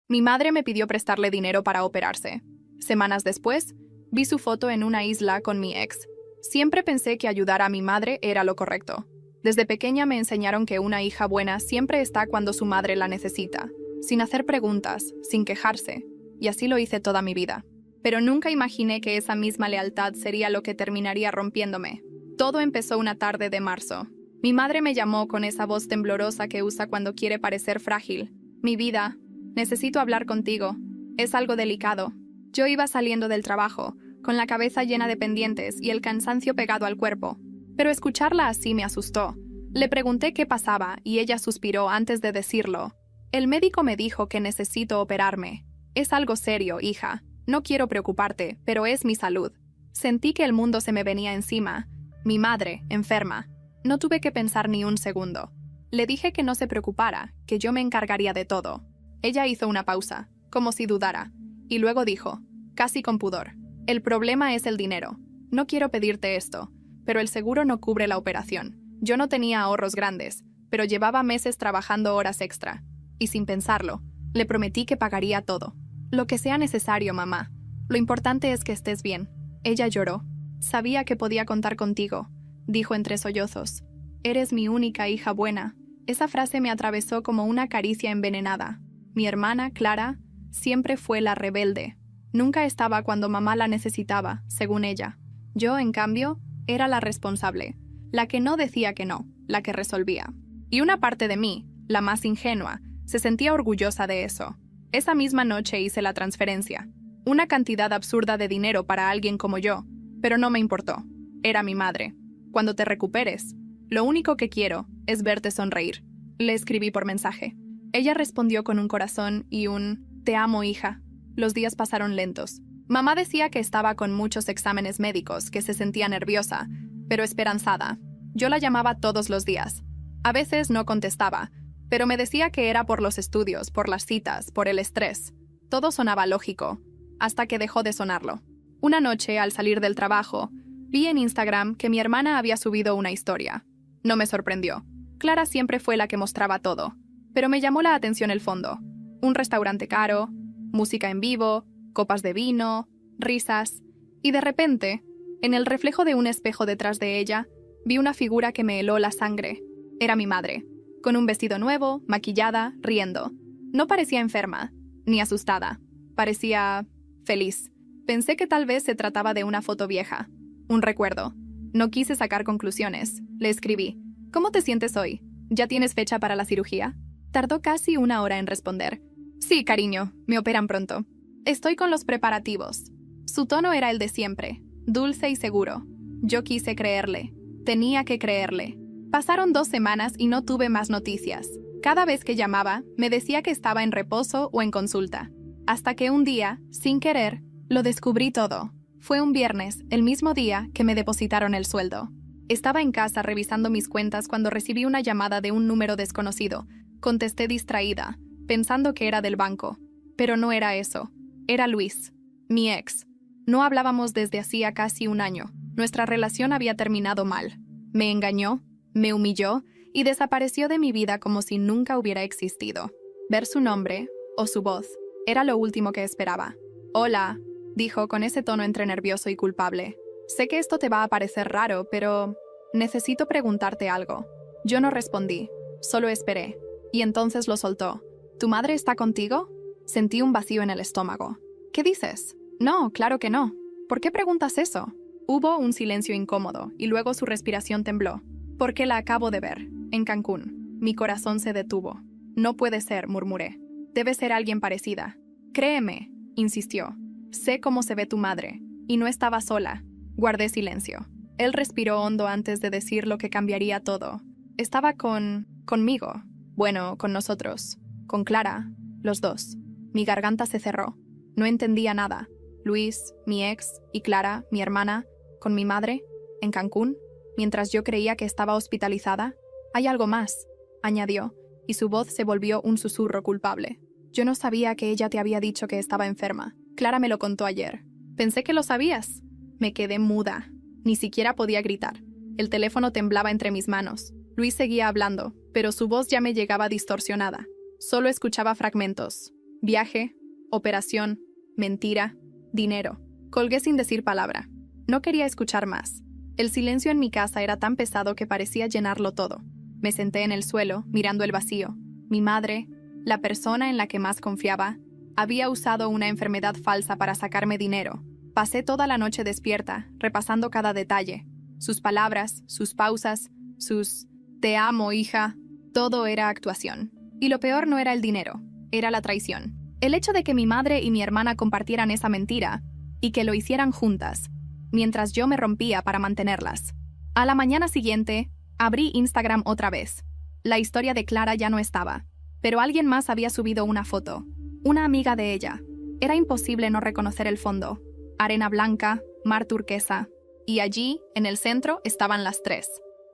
Mi madre me pidió prestarle dinero para operarse. Semanas después, vi su foto en una isla con mi ex. Siempre pensé que ayudar a mi madre era lo correcto. Desde pequeña me enseñaron que una hija buena siempre está cuando su madre la necesita, sin hacer preguntas, sin quejarse, y así lo hice toda mi vida. Pero nunca imaginé que esa misma lealtad sería lo que terminaría rompiéndome. Todo empezó una tarde de marzo. Mi madre me llamó con esa voz temblorosa que usa cuando quiere parecer frágil. Mi vida, necesito hablar contigo. Es algo delicado. Yo iba saliendo del trabajo, con la cabeza llena de pendientes y el cansancio pegado al cuerpo. Pero escucharla así me asustó. Le pregunté qué pasaba y ella suspiró antes de decirlo. El médico me dijo que necesito operarme. Es algo serio, hija. No quiero preocuparte, pero es mi salud. Sentí que el mundo se me venía encima. Mi madre, enferma. No tuve que pensar ni un segundo. Le dije que no se preocupara, que yo me encargaría de todo. Ella hizo una pausa, como si dudara, y luego dijo, casi con pudor, el problema es el dinero. No quiero pedirte esto, pero el seguro no cubre la operación. Yo no tenía ahorros grandes, pero llevaba meses trabajando horas extra, y sin pensarlo, le prometí que pagaría todo. Lo que sea necesario, mamá. Lo importante es que estés bien. Ella lloró. Sabía que podía contar contigo, dijo entre sollozos. Eres mi única hija buena. Esa frase me atravesó como una caricia envenenada. Mi hermana, Clara, siempre fue la rebelde. Nunca estaba cuando mamá la necesitaba, según ella. Yo, en cambio, era la responsable, la que no decía que no, la que resolvía. Y una parte de mí, la más ingenua, se sentía orgullosa de eso. Esa misma noche hice la transferencia. Una cantidad absurda de dinero para alguien como yo, pero no me importó. Era mi madre. Cuando te recuperes, lo único que quiero es verte sonreír. Le escribí por mensaje. Ella respondió con un corazón y un «Te amo, hija». Los días pasaron lentos. Mamá decía que estaba con muchos exámenes médicos, que se sentía nerviosa, pero esperanzada. Yo la llamaba todos los días. A veces no contestaba, pero me decía que era por los estudios, por las citas, por el estrés. Todo sonaba lógico, hasta que dejó de sonarlo. Una noche, al salir del trabajo, vi en Instagram que mi hermana había subido una historia. No me sorprendió. Clara siempre fue la que mostraba todo, pero me llamó la atención el fondo. Un restaurante caro, música en vivo, copas de vino, risas, y de repente, en el reflejo de un espejo detrás de ella, vi una figura que me heló la sangre. Era mi madre, con un vestido nuevo, maquillada, riendo. No parecía enferma, ni asustada. Parecía feliz. Pensé que tal vez se trataba de una foto vieja, un recuerdo. No quise sacar conclusiones. Le escribí, ¿cómo te sientes hoy? ¿Ya tienes fecha para la cirugía? Tardó casi una hora en responder. Sí, cariño, me operan pronto. Estoy con los preparativos. Su tono era el de siempre, dulce y seguro. Yo quise creerle. Tenía que creerle. Pasaron 2 semanas y no tuve más noticias. Cada vez que llamaba, me decía que estaba en reposo o en consulta. Hasta que un día, sin querer, lo descubrí todo. Fue un viernes, el mismo día que me depositaron el sueldo. Estaba en casa revisando mis cuentas cuando recibí una llamada de un número desconocido. Contesté distraída, pensando que era del banco. Pero no era eso. Era Luis, mi ex. No hablábamos desde hacía casi un año. Nuestra relación había terminado mal. Me engañó, me humilló y desapareció de mi vida como si nunca hubiera existido. Ver su nombre, o su voz, era lo último que esperaba. «Hola», dijo con ese tono entre nervioso y culpable. «Sé que esto te va a parecer raro, pero necesito preguntarte algo». Yo no respondí, solo esperé. Y entonces lo soltó. «¿Tu madre está contigo?» Sentí un vacío en el estómago. «¿Qué dices?» «No, claro que no. ¿Por qué preguntas eso?» Hubo un silencio incómodo y luego su respiración tembló. «Porque la acabo de ver, en Cancún». Mi corazón se detuvo. «No puede ser», murmuré. «Debe ser alguien parecida». «Créeme», insistió. «Sé cómo se ve tu madre. Y no estaba sola». Guardé silencio. Él respiró hondo antes de decir lo que cambiaría todo. «Estaba conmigo. Bueno, con nosotros. Con Clara. Los dos». Mi garganta se cerró. No entendía nada. Luis, mi ex, y Clara, mi hermana, con mi madre, en Cancún, mientras yo creía que estaba hospitalizada. «Hay algo más», añadió, y su voz se volvió un susurro culpable. «Yo no sabía que ella te había dicho que estaba enferma. Clara me lo contó ayer». «Pensé que lo sabías». Me quedé muda. Ni siquiera podía gritar. El teléfono temblaba entre mis manos. Luis seguía hablando, pero su voz ya me llegaba distorsionada. Solo escuchaba fragmentos. Viaje, operación, mentira, dinero. Colgué sin decir palabra. No quería escuchar más. El silencio en mi casa era tan pesado que parecía llenarlo todo. Me senté en el suelo, mirando el vacío. Mi madre, la persona en la que más confiaba, había usado una enfermedad falsa para sacarme dinero. Pasé toda la noche despierta, repasando cada detalle. Sus palabras, sus pausas, sus «te amo, hija». Todo era actuación. Y lo peor no era el dinero, era la traición. El hecho de que mi madre y mi hermana compartieran esa mentira, y que lo hicieran juntas, mientras yo me rompía para mantenerlas. A la mañana siguiente, abrí Instagram otra vez. La historia de Clara ya no estaba, pero alguien más había subido una foto. Una amiga de ella. Era imposible no reconocer el fondo. Arena blanca, mar turquesa. Y allí, en el centro, estaban las tres.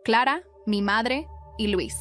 Clara, mi madre y Luis.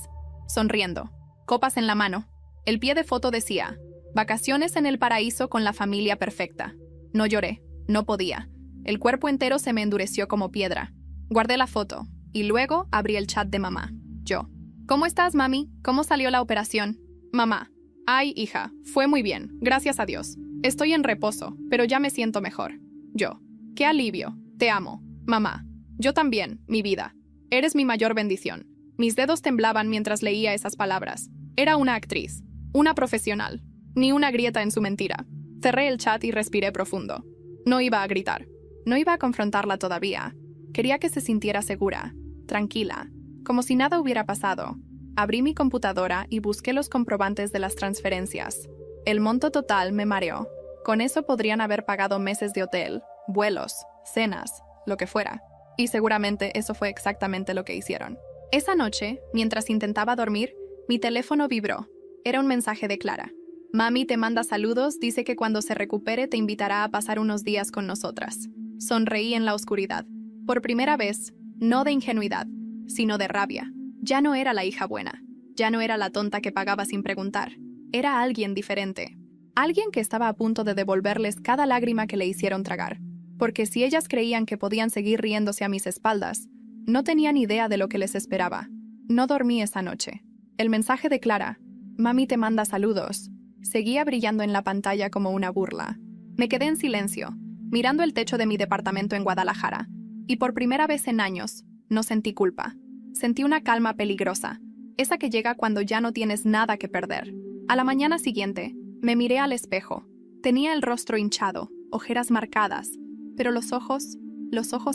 Sonriendo. Copas en la mano. El pie de foto decía: «Vacaciones en el paraíso con la familia perfecta». No lloré. No podía. El cuerpo entero se me endureció como piedra. Guardé la foto. Y luego abrí el chat de mamá. Yo. «¿Cómo estás, mami? ¿Cómo salió la operación?» Mamá. «Ay, hija, fue muy bien, gracias a Dios. Estoy en reposo, pero ya me siento mejor». Yo. «Qué alivio. Te amo». Mamá. «Yo también, mi vida. Eres mi mayor bendición». Mis dedos temblaban mientras leía esas palabras. Era una actriz. Una profesional. Ni una grieta en su mentira. Cerré el chat y respiré profundo. No iba a gritar. No iba a confrontarla todavía. Quería que se sintiera segura, tranquila, como si nada hubiera pasado. Abrí mi computadora y busqué los comprobantes de las transferencias. El monto total me mareó. Con eso podrían haber pagado meses de hotel, vuelos, cenas, lo que fuera. Y seguramente eso fue exactamente lo que hicieron. Esa noche, mientras intentaba dormir, mi teléfono vibró. Era un mensaje de Clara. «Mami te manda saludos, dice que cuando se recupere te invitará a pasar unos días con nosotras». Sonreí en la oscuridad. Por primera vez, no de ingenuidad, sino de rabia. Ya no era la hija buena. Ya no era la tonta que pagaba sin preguntar. Era alguien diferente. Alguien que estaba a punto de devolverles cada lágrima que le hicieron tragar. Porque si ellas creían que podían seguir riéndose a mis espaldas, no tenían idea de lo que les esperaba. No dormí esa noche. El mensaje de Clara, «Mami te manda saludos», seguía brillando en la pantalla como una burla. Me quedé en silencio, mirando el techo de mi departamento en Guadalajara, y por primera vez en años, no sentí culpa. Sentí una calma peligrosa, esa que llega cuando ya no tienes nada que perder. A la mañana siguiente, me miré al espejo. Tenía el rostro hinchado, ojeras marcadas, pero los ojos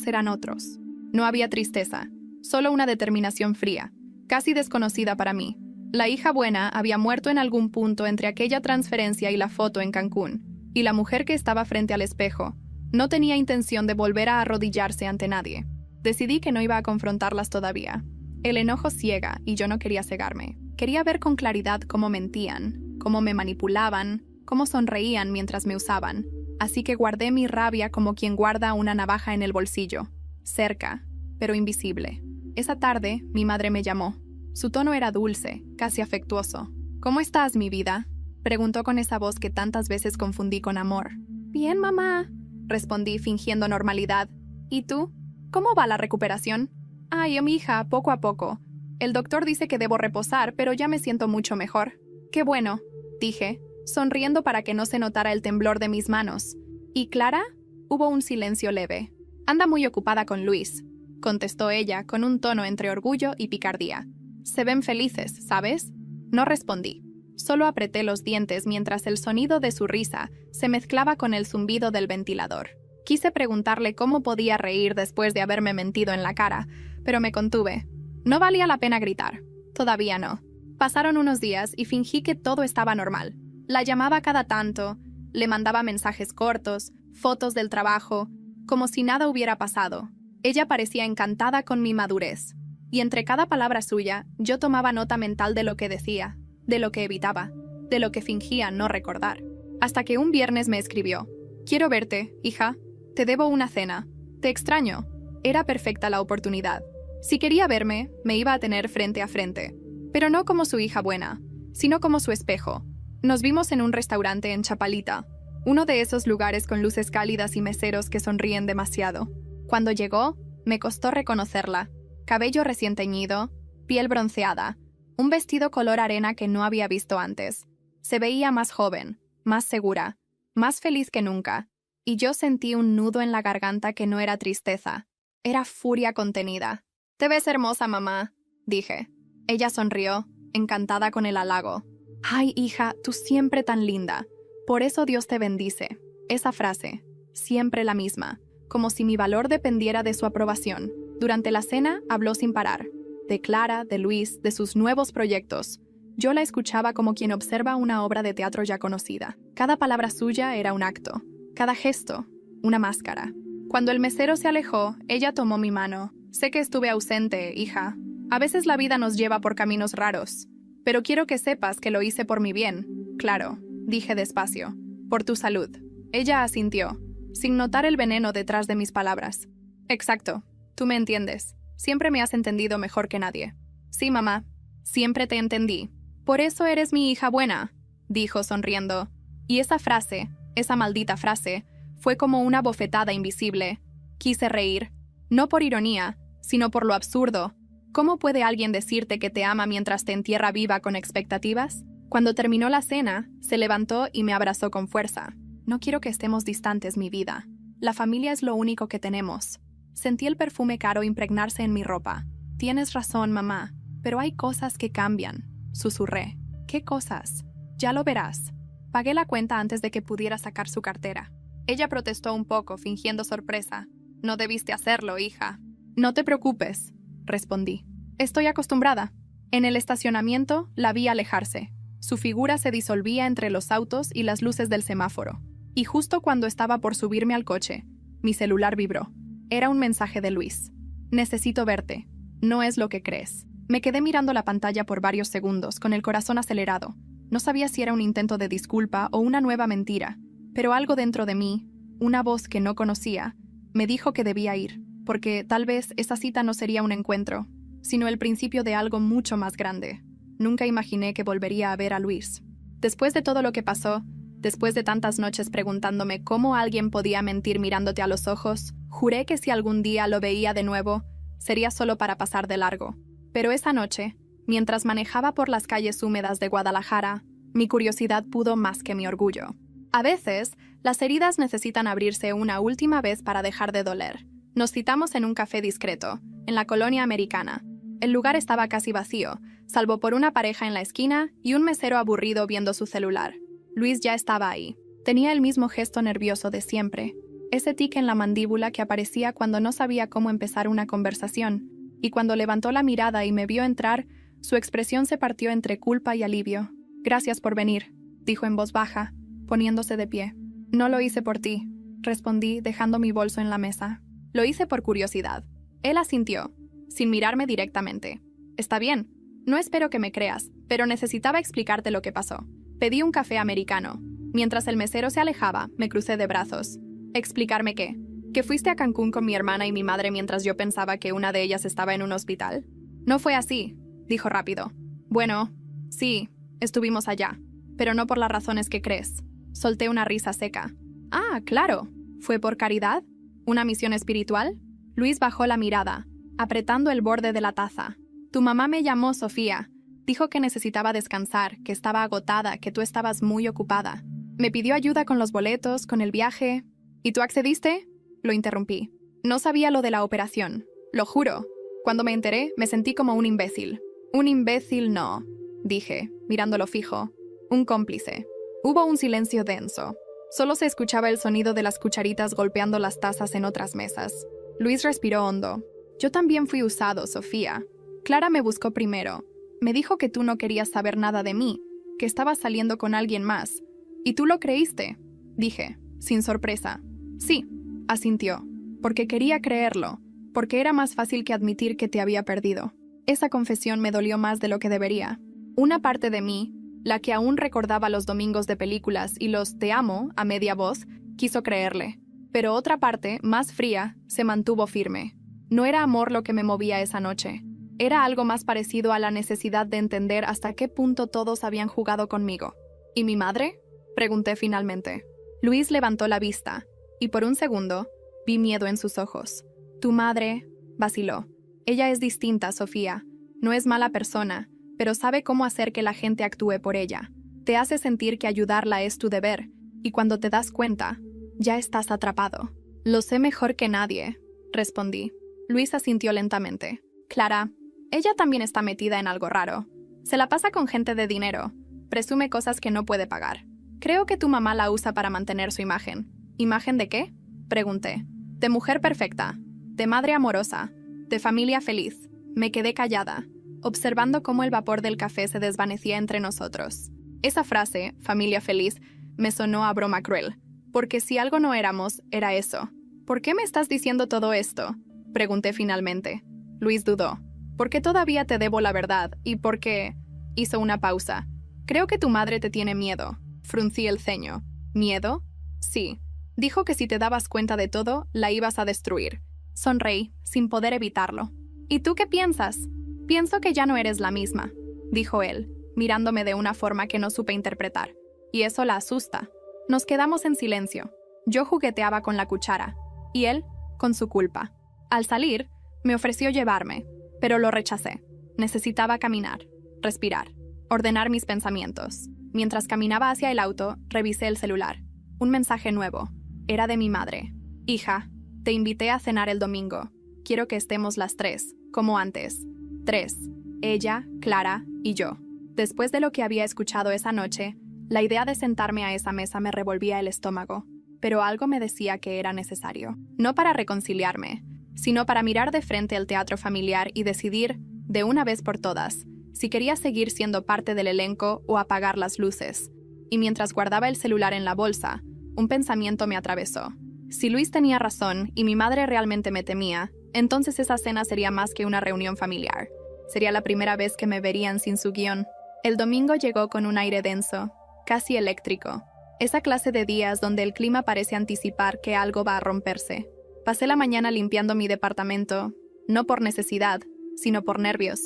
eran otros. No había tristeza, solo una determinación fría, casi desconocida para mí. La hija buena había muerto en algún punto entre aquella transferencia y la foto en Cancún, y la mujer que estaba frente al espejo no tenía intención de volver a arrodillarse ante nadie. Decidí que no iba a confrontarlas todavía. El enojo ciega y yo no quería cegarme. Quería ver con claridad cómo mentían, cómo me manipulaban, cómo sonreían mientras me usaban. Así que guardé mi rabia como quien guarda una navaja en el bolsillo, cerca, pero invisible. Esa tarde, mi madre me llamó. Su tono era dulce, casi afectuoso. «¿Cómo estás, mi vida?», preguntó con esa voz que tantas veces confundí con amor. «Bien, mamá», respondí fingiendo normalidad. «¿Y tú? ¿Cómo va la recuperación?» «Ay, mi hija, poco a poco. El doctor dice que debo reposar, pero ya me siento mucho mejor». «Qué bueno», dije, sonriendo para que no se notara el temblor de mis manos. «¿Y Clara?» Hubo un silencio leve. «Anda muy ocupada con Luis», contestó ella con un tono entre orgullo y picardía. «Se ven felices, ¿sabes?» No respondí. Solo apreté los dientes mientras el sonido de su risa se mezclaba con el zumbido del ventilador. Quise preguntarle cómo podía reír después de haberme mentido en la cara, pero me contuve. No valía la pena gritar. Todavía no. Pasaron unos días y fingí que todo estaba normal. La llamaba cada tanto, le mandaba mensajes cortos, fotos del trabajo, como si nada hubiera pasado. Ella parecía encantada con mi madurez. Y entre cada palabra suya, yo tomaba nota mental de lo que decía, de lo que evitaba, de lo que fingía no recordar. Hasta que un viernes me escribió: «Quiero verte, hija. Te debo una cena. Te extraño». Era perfecta la oportunidad. Si quería verme, me iba a tener frente a frente. Pero no como su hija buena, sino como su espejo. Nos vimos en un restaurante en Chapalita, uno de esos lugares con luces cálidas y meseros que sonríen demasiado. Cuando llegó, me costó reconocerla. Cabello recién teñido, piel bronceada, un vestido color arena que no había visto antes. Se veía más joven, más segura, más feliz que nunca, y yo sentí un nudo en la garganta que no era tristeza, era furia contenida. «Te ves hermosa, mamá», dije. Ella sonrió, encantada con el halago. «Ay, hija, tú siempre tan linda. Por eso Dios te bendice». Esa frase, siempre la misma, como si mi valor dependiera de su aprobación. Durante la cena habló sin parar. De Clara, de Luis, de sus nuevos proyectos. Yo la escuchaba como quien observa una obra de teatro ya conocida. Cada palabra suya era un acto, cada gesto, una máscara. Cuando el mesero se alejó, ella tomó mi mano. «Sé que estuve ausente, hija. A veces la vida nos lleva por caminos raros. Pero quiero que sepas que lo hice por mi bien». «Claro», dije despacio. «Por tu salud». Ella asintió, sin notar el veneno detrás de mis palabras. «Exacto. Tú me entiendes. Siempre me has entendido mejor que nadie». «Sí, mamá. Siempre te entendí. Por eso eres mi hija buena», dijo sonriendo. Y esa frase, esa maldita frase, fue como una bofetada invisible. Quise reír, no por ironía, sino por lo absurdo. ¿Cómo puede alguien decirte que te ama mientras te entierra viva con expectativas? Cuando terminó la cena, se levantó y me abrazó con fuerza. «No quiero que estemos distantes, mi vida. La familia es lo único que tenemos». Sentí el perfume caro impregnarse en mi ropa. «Tienes razón, mamá, pero hay cosas que cambian», susurré. «¿Qué cosas?» «Ya lo verás». Pagué la cuenta antes de que pudiera sacar su cartera. Ella protestó un poco, fingiendo sorpresa. «No debiste hacerlo, hija». «No te preocupes», respondí. «Estoy acostumbrada». En el estacionamiento la vi alejarse. Su figura se disolvía entre los autos y las luces del semáforo. Y justo cuando estaba por subirme al coche, mi celular vibró. Era un mensaje de Luis. «Necesito verte. No es lo que crees». Me quedé mirando la pantalla por varios segundos, con el corazón acelerado. No sabía si era un intento de disculpa o una nueva mentira, pero algo dentro de mí, una voz que no conocía, me dijo que debía ir, porque tal vez esa cita no sería un encuentro, sino el principio de algo mucho más grande. Nunca imaginé que volvería a ver a Luis. Después de todo lo que pasó, después de tantas noches preguntándome cómo alguien podía mentir mirándote a los ojos, juré que si algún día lo veía de nuevo, sería solo para pasar de largo. Pero esa noche, mientras manejaba por las calles húmedas de Guadalajara, mi curiosidad pudo más que mi orgullo. A veces, las heridas necesitan abrirse una última vez para dejar de doler. Nos citamos en un café discreto, en la colonia americana. El lugar estaba casi vacío, salvo por una pareja en la esquina y un mesero aburrido viendo su celular. Luis ya estaba ahí. Tenía el mismo gesto nervioso de siempre, ese tic en la mandíbula que aparecía cuando no sabía cómo empezar una conversación, y cuando levantó la mirada y me vio entrar, su expresión se partió entre culpa y alivio. «Gracias por venir», dijo en voz baja, poniéndose de pie. «No lo hice por ti», respondí, dejando mi bolso en la mesa. «Lo hice por curiosidad». Él asintió, sin mirarme directamente. «Está bien. No espero que me creas, pero necesitaba explicarte lo que pasó». Pedí un café americano. Mientras el mesero se alejaba, me crucé de brazos. ¿Explicarme qué? ¿Que fuiste a Cancún con mi hermana y mi madre mientras yo pensaba que una de ellas estaba en un hospital? «No fue así», dijo rápido. «Bueno, sí, estuvimos allá, pero no por las razones que crees». Solté una risa seca. «Ah, claro. ¿Fue por caridad? ¿Una misión espiritual?» Luis bajó la mirada, apretando el borde de la taza. «Tu mamá me llamó Sofía. Dijo que necesitaba descansar, que estaba agotada, que tú estabas muy ocupada. Me pidió ayuda con los boletos, con el viaje. ¿Y tú accediste?» Lo interrumpí. «No sabía lo de la operación. Lo juro. Cuando me enteré, me sentí como un imbécil». «Un imbécil no», dije, mirándolo fijo. «Un cómplice». Hubo un silencio denso. Solo se escuchaba el sonido de las cucharitas golpeando las tazas en otras mesas. Luis respiró hondo. «Yo también fui usado, Sofía. Clara me buscó primero. Me dijo que tú no querías saber nada de mí, que estabas saliendo con alguien más. ¿Y tú lo creíste?», dije, sin sorpresa. «Sí», asintió, «porque quería creerlo, porque era más fácil que admitir que te había perdido». Esa confesión me dolió más de lo que debería. Una parte de mí, la que aún recordaba los domingos de películas y los «te amo» a media voz, quiso creerle. Pero otra parte, más fría, se mantuvo firme. No era amor lo que me movía esa noche. Era algo más parecido a la necesidad de entender hasta qué punto todos habían jugado conmigo. «¿Y mi madre?», pregunté finalmente. Luis levantó la vista, y por un segundo vi miedo en sus ojos. «Tu madre», vaciló. «Ella es distinta, Sofía. No es mala persona, pero sabe cómo hacer que la gente actúe por ella. Te hace sentir que ayudarla es tu deber, y cuando te das cuenta, ya estás atrapado. Lo sé mejor que nadie, respondí. Luis asintió lentamente. Clara, ella también está metida en algo raro. Se la pasa con gente de dinero. Presume cosas que no puede pagar. Creo que tu mamá la usa para mantener su imagen. ¿Imagen de qué? Pregunté. De mujer perfecta, de madre amorosa, de familia feliz. Me quedé callada, observando cómo el vapor del café se desvanecía entre nosotros. Esa frase, familia feliz, me sonó a broma cruel, porque si algo no éramos, era eso. ¿Por qué me estás diciendo todo esto? Pregunté finalmente. Luis dudó. Porque todavía te debo la verdad y porque... Hizo una pausa. Creo que tu madre te tiene miedo. Fruncí el ceño. ¿Miedo? Sí. Dijo que si te dabas cuenta de todo, la ibas a destruir. Sonreí, sin poder evitarlo. ¿Y tú qué piensas? Pienso que ya no eres la misma, dijo él, mirándome de una forma que no supe interpretar. Y eso la asusta. Nos quedamos en silencio. Yo jugueteaba con la cuchara, y él, con su culpa. Al salir, me ofreció llevarme, pero lo rechacé. Necesitaba caminar, respirar, ordenar mis pensamientos. Mientras caminaba hacia el auto, revisé el celular. Un mensaje nuevo. Era de mi madre. Hija, te invité a cenar el domingo. Quiero que estemos las 3, como antes. 3. Ella, Clara y yo. Después de lo que había escuchado esa noche, la idea de sentarme a esa mesa me revolvía el estómago, pero algo me decía que era necesario. No para reconciliarme, sino para mirar de frente el teatro familiar y decidir, de una vez por todas, si quería seguir siendo parte del elenco o apagar las luces. Y mientras guardaba el celular en la bolsa, un pensamiento me atravesó. Si Luis tenía razón y mi madre realmente me temía, entonces esa cena sería más que una reunión familiar. Sería la primera vez que me verían sin su guión. El domingo llegó con un aire denso, casi eléctrico. Esa clase de días donde el clima parece anticipar que algo va a romperse. Pasé la mañana limpiando mi departamento, no por necesidad, sino por nervios.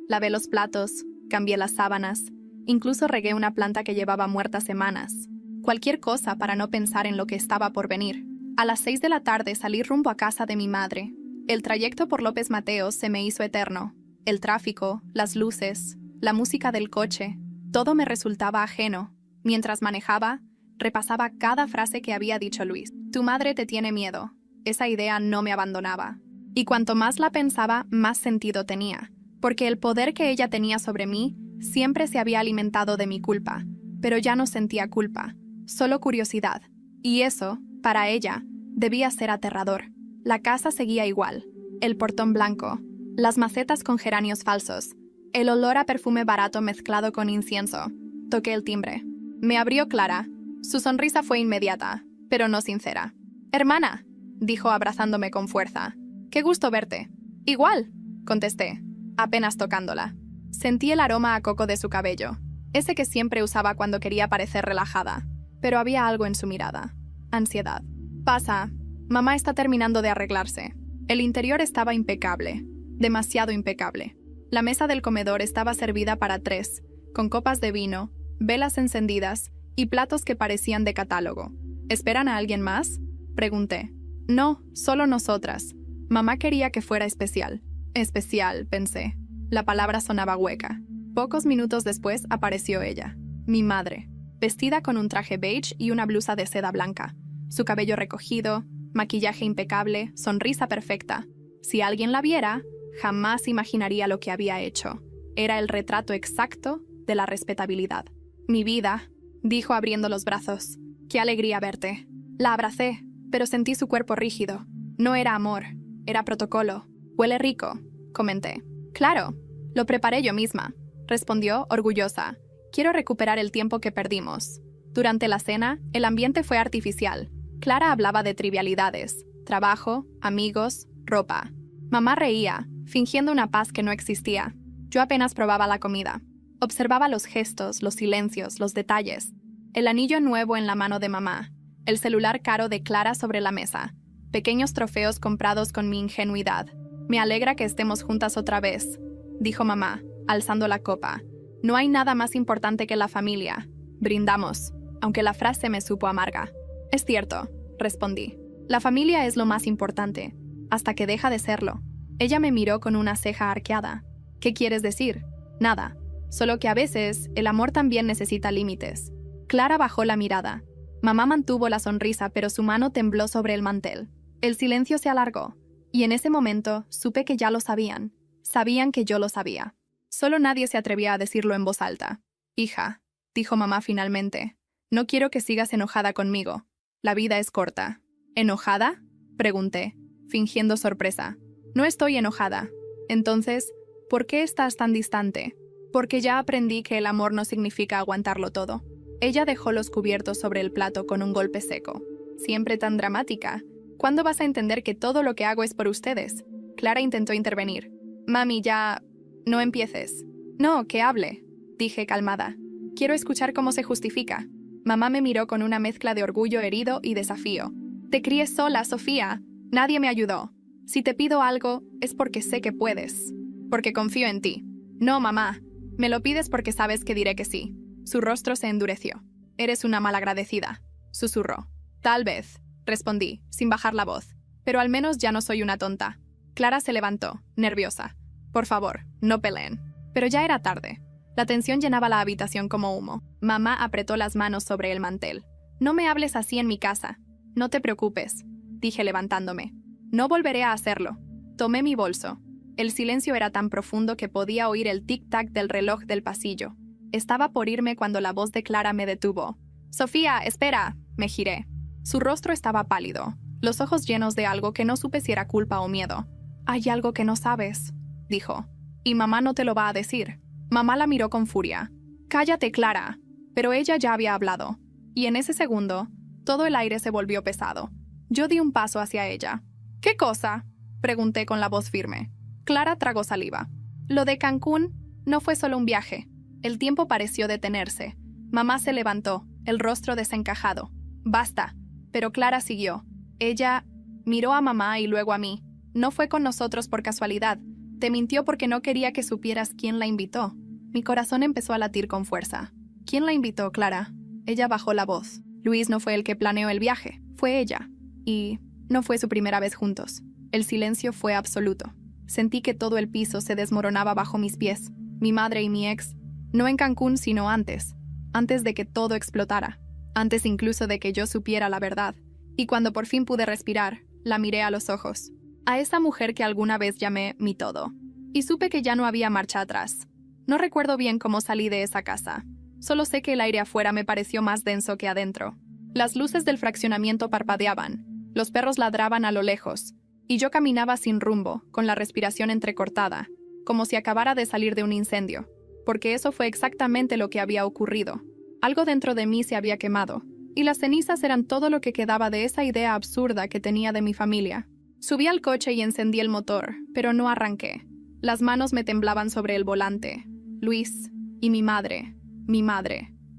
Lavé los platos, cambié las sábanas, incluso regué una planta que llevaba muerta semanas. Cualquier cosa para no pensar en lo que estaba por venir. A las 6 de la tarde salí rumbo a casa de mi madre. El trayecto por López Mateos se me hizo eterno. El tráfico, las luces, la música del coche, todo me resultaba ajeno. Mientras manejaba, repasaba cada frase que había dicho Luis. Tu madre te tiene miedo. Esa idea no me abandonaba. Y cuanto más la pensaba, más sentido tenía. Porque el poder que ella tenía sobre mí siempre se había alimentado de mi culpa. Pero ya no sentía culpa, solo curiosidad. Y eso, para ella, debía ser aterrador. La casa seguía igual. El portón blanco, las macetas con geranios falsos, el olor a perfume barato mezclado con incienso. Toqué el timbre. Me abrió Clara. Su sonrisa fue inmediata, pero no sincera. «Hermana», dijo abrazándome con fuerza. «Qué gusto verte». «Igual», contesté, apenas tocándola. Sentí el aroma a coco de su cabello, ese que siempre usaba cuando quería parecer relajada, pero había algo en su mirada. Ansiedad. «Pasa. Mamá está terminando de arreglarse». El interior estaba impecable, demasiado impecable. La mesa del comedor estaba servida para 3, con copas de vino, velas encendidas y platos que parecían de catálogo. ¿Esperan a alguien más?, pregunté. No, solo nosotras. Mamá quería que fuera especial. Especial, pensé. La palabra sonaba hueca. Pocos minutos después apareció ella, mi madre, vestida con un traje beige y una blusa de seda blanca. Su cabello recogido, maquillaje impecable, sonrisa perfecta. Si alguien la viera, jamás imaginaría lo que había hecho. Era el retrato exacto de la respetabilidad. «Mi vida», dijo abriendo los brazos. «Qué alegría verte». La abracé, pero sentí su cuerpo rígido. No era amor, era protocolo. «Huele rico», comenté. «Claro, lo preparé yo misma», respondió, orgullosa. «Quiero recuperar el tiempo que perdimos». Durante la cena, el ambiente fue artificial. Clara hablaba de trivialidades, trabajo, amigos, ropa. Mamá reía, fingiendo una paz que no existía. Yo apenas probaba la comida. Observaba los gestos, los silencios, los detalles. El anillo nuevo en la mano de mamá. El celular caro de Clara sobre la mesa. Pequeños trofeos comprados con mi ingenuidad. «Me alegra que estemos juntas otra vez», dijo mamá, alzando la copa. «No hay nada más importante que la familia». Brindamos, aunque la frase me supo amarga. «Es cierto», respondí. «La familia es lo más importante, hasta que deja de serlo». Ella me miró con una ceja arqueada. «¿Qué quieres decir?» «Nada. Solo que a veces el amor también necesita límites. Clara bajó la mirada. Mamá mantuvo la sonrisa, pero su mano tembló sobre el mantel. El silencio se alargó, y en ese momento supe que ya lo sabían. Sabían que yo lo sabía. Solo nadie se atrevía a decirlo en voz alta. Hija, dijo mamá finalmente, no quiero que sigas enojada conmigo. La vida es corta. ¿Enojada?, pregunté, fingiendo sorpresa. No estoy enojada. Entonces, ¿por qué estás tan distante? Porque ya aprendí que el amor no significa aguantarlo todo. Ella dejó los cubiertos sobre el plato con un golpe seco. Siempre tan dramática. ¿Cuándo vas a entender que todo lo que hago es por ustedes? Clara intentó intervenir. Mami, ya... No empieces. No, que hable, dije calmada. Quiero escuchar cómo se justifica. Mamá me miró con una mezcla de orgullo herido y desafío. Te crié sola, Sofía. Nadie me ayudó. Si te pido algo, es porque sé que puedes. Porque confío en ti. No, mamá. Me lo pides porque sabes que diré que sí. Su rostro se endureció. Eres una malagradecida, susurró. Tal vez, respondí, sin bajar la voz. Pero al menos ya no soy una tonta. Clara se levantó, nerviosa. Por favor, no peleen. Pero ya era tarde. La tensión llenaba la habitación como humo. Mamá apretó las manos sobre el mantel. No me hables así en mi casa. No te preocupes, dije levantándome. No volveré a hacerlo. Tomé mi bolso. El silencio era tan profundo que podía oír el tic-tac del reloj del pasillo. Estaba por irme cuando la voz de Clara me detuvo. «Sofía, espera», me giré. Su rostro estaba pálido, los ojos llenos de algo que no supe si era culpa o miedo. «Hay algo que no sabes», dijo. «Y mamá no te lo va a decir». Mamá la miró con furia. «Cállate, Clara». Pero ella ya había hablado. Y en ese segundo, todo el aire se volvió pesado. Yo di un paso hacia ella. «¿Qué cosa?», pregunté con la voz firme. Clara tragó saliva. «Lo de Cancún no fue solo un viaje». El tiempo pareció detenerse. Mamá se levantó, el rostro desencajado. «Basta». Pero Clara siguió. Ella miró a mamá y luego a mí. «No fue con nosotros por casualidad. Te mintió porque no quería que supieras quién la invitó». Mi corazón empezó a latir con fuerza. «¿Quién la invitó, Clara?». Ella bajó la voz. «Luis no fue el que planeó el viaje, fue ella. Y no fue su primera vez juntos». El silencio fue absoluto. Sentí que todo el piso se desmoronaba bajo mis pies. Mi madre y mi ex. No en Cancún, sino antes. Antes de que todo explotara. Antes incluso de que yo supiera la verdad. Y cuando por fin pude respirar, la miré a los ojos. A esa mujer que alguna vez llamé mi todo. Y supe que ya no había marcha atrás. No recuerdo bien cómo salí de esa casa. Solo sé que el aire afuera me pareció más denso que adentro. Las luces del fraccionamiento parpadeaban. Los perros ladraban a lo lejos. Y yo caminaba sin rumbo, con la respiración entrecortada, como si acabara de salir de un incendio. Porque eso fue exactamente lo que había ocurrido. Algo dentro de mí se había quemado. Y las cenizas eran todo lo que quedaba de esa idea absurda que tenía de mi familia. Subí al coche y encendí el motor, pero no arranqué. Las manos me temblaban sobre el volante. Luis y mi madre.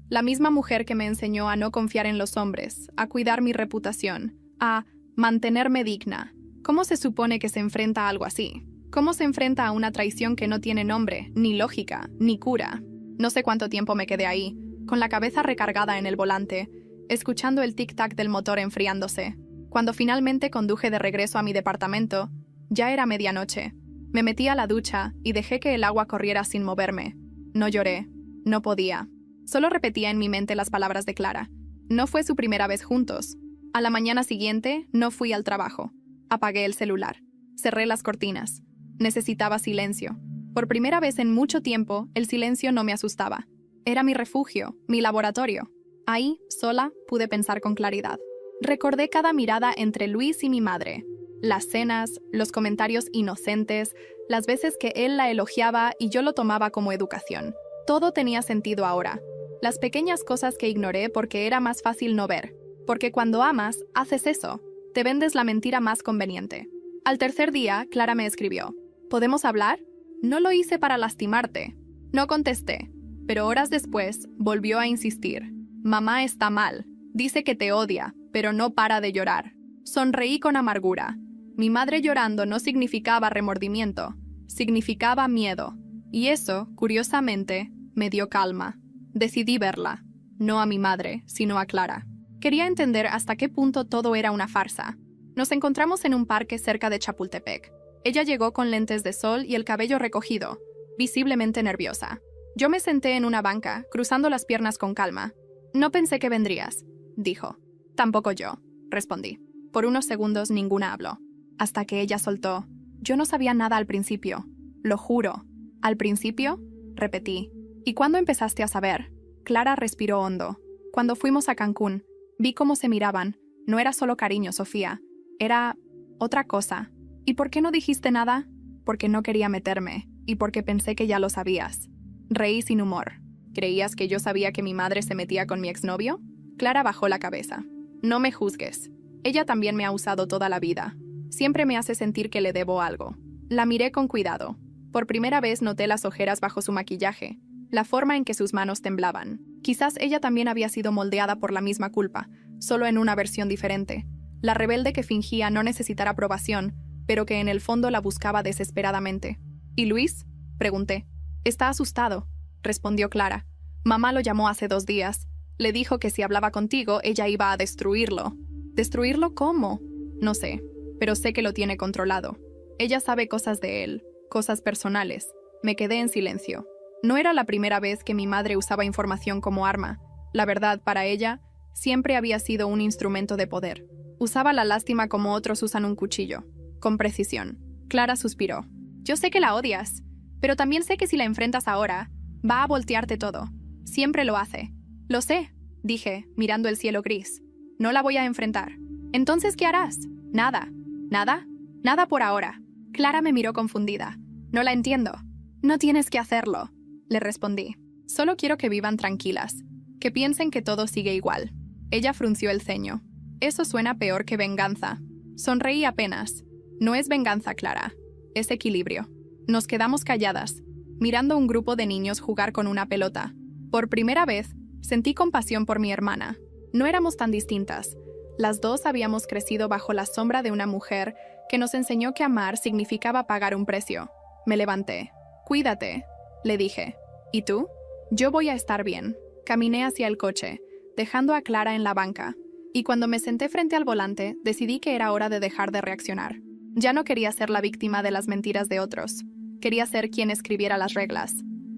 La misma mujer que me enseñó a no confiar en los hombres, a cuidar mi reputación, a mantenerme digna. ¿Cómo se supone que se enfrenta a algo así? ¿Cómo se enfrenta a una traición que no tiene nombre, ni lógica, ni cura? No sé cuánto tiempo me quedé ahí, con la cabeza recargada en el volante, escuchando el tic-tac del motor enfriándose. Cuando finalmente conduje de regreso a mi departamento, ya era medianoche. Me metí a la ducha y dejé que el agua corriera sin moverme. No lloré, no podía. Solo repetía en mi mente las palabras de Clara. No fue su primera vez juntos. A la mañana siguiente, no fui al trabajo. Apagué el celular. Cerré las cortinas. Necesitaba silencio. Por primera vez en mucho tiempo, el silencio no me asustaba. Era mi refugio, mi laboratorio. Ahí, sola, pude pensar con claridad. Recordé cada mirada entre Luis y mi madre. Las cenas, los comentarios inocentes, las veces que él la elogiaba y yo lo tomaba como educación. Todo tenía sentido ahora. Las pequeñas cosas que ignoré porque era más fácil no ver. Porque cuando amas, haces eso. Te vendes la mentira más conveniente. Al tercer día, Clara me escribió. ¿Podemos hablar? No lo hice para lastimarte. No contesté. Pero horas después, volvió a insistir. Mamá está mal. Dice que te odia, pero no para de llorar. Sonreí con amargura. Mi madre llorando no significaba remordimiento. Significaba miedo. Y eso, curiosamente, me dio calma. Decidí verla. No a mi madre, sino a Clara. Quería entender hasta qué punto todo era una farsa. Nos encontramos en un parque cerca de Chapultepec. Ella llegó con lentes de sol y el cabello recogido, visiblemente nerviosa. Yo me senté en una banca, cruzando las piernas con calma. No pensé que vendrías, dijo. Tampoco yo, respondí. Por unos segundos ninguna habló. Hasta que ella soltó. Yo no sabía nada al principio. Lo juro. ¿Al principio? Repetí. ¿Y cuándo empezaste a saber? Clara respiró hondo. Cuando fuimos a Cancún, vi cómo se miraban. No era solo cariño, Sofía. Era otra cosa. ¿Y por qué no dijiste nada? Porque no quería meterme, y porque pensé que ya lo sabías. Reí sin humor. ¿Creías que yo sabía que mi madre se metía con mi exnovio? Clara bajó la cabeza. No me juzgues. Ella también me ha usado toda la vida. Siempre me hace sentir que le debo algo. La miré con cuidado. Por primera vez noté las ojeras bajo su maquillaje, la forma en que sus manos temblaban. Quizás ella también había sido moldeada por la misma culpa, solo en una versión diferente. La rebelde que fingía no necesitar aprobación, pero que en el fondo la buscaba desesperadamente. ¿Y Luis? Pregunté. Está asustado, respondió Clara. Mamá lo llamó hace 2 días. Le dijo que si hablaba contigo, ella iba a destruirlo. ¿Destruirlo cómo? No sé, pero sé que lo tiene controlado. Ella sabe cosas de él, cosas personales. Me quedé en silencio. No era la primera vez que mi madre usaba información como arma. La verdad, para ella, siempre había sido un instrumento de poder. Usaba la lástima como otros usan un cuchillo, con precisión. Clara suspiró. Yo sé que la odias, pero también sé que si la enfrentas ahora, va a voltearte todo. Siempre lo hace. Lo sé, dije, mirando el cielo gris. No la voy a enfrentar. Entonces, ¿qué harás? Nada. ¿Nada? Nada por ahora. Clara me miró confundida. No la entiendo. No tienes que hacerlo, le respondí. Solo quiero que vivan tranquilas, que piensen que todo sigue igual. Ella frunció el ceño. Eso suena peor que venganza. Sonreí apenas. No es venganza, Clara. Es equilibrio. Nos quedamos calladas, mirando a un grupo de niños jugar con una pelota. Por primera vez, sentí compasión por mi hermana. No éramos tan distintas. Las dos habíamos crecido bajo la sombra de una mujer que nos enseñó que amar significaba pagar un precio. Me levanté. Cuídate, le dije. ¿Y tú? Yo voy a estar bien. Caminé hacia el coche, dejando a Clara en la banca. Y cuando me senté frente al volante, decidí que era hora de dejar de reaccionar. Ya no quería ser la víctima de las mentiras de otros. Quería ser quien escribiera las reglas.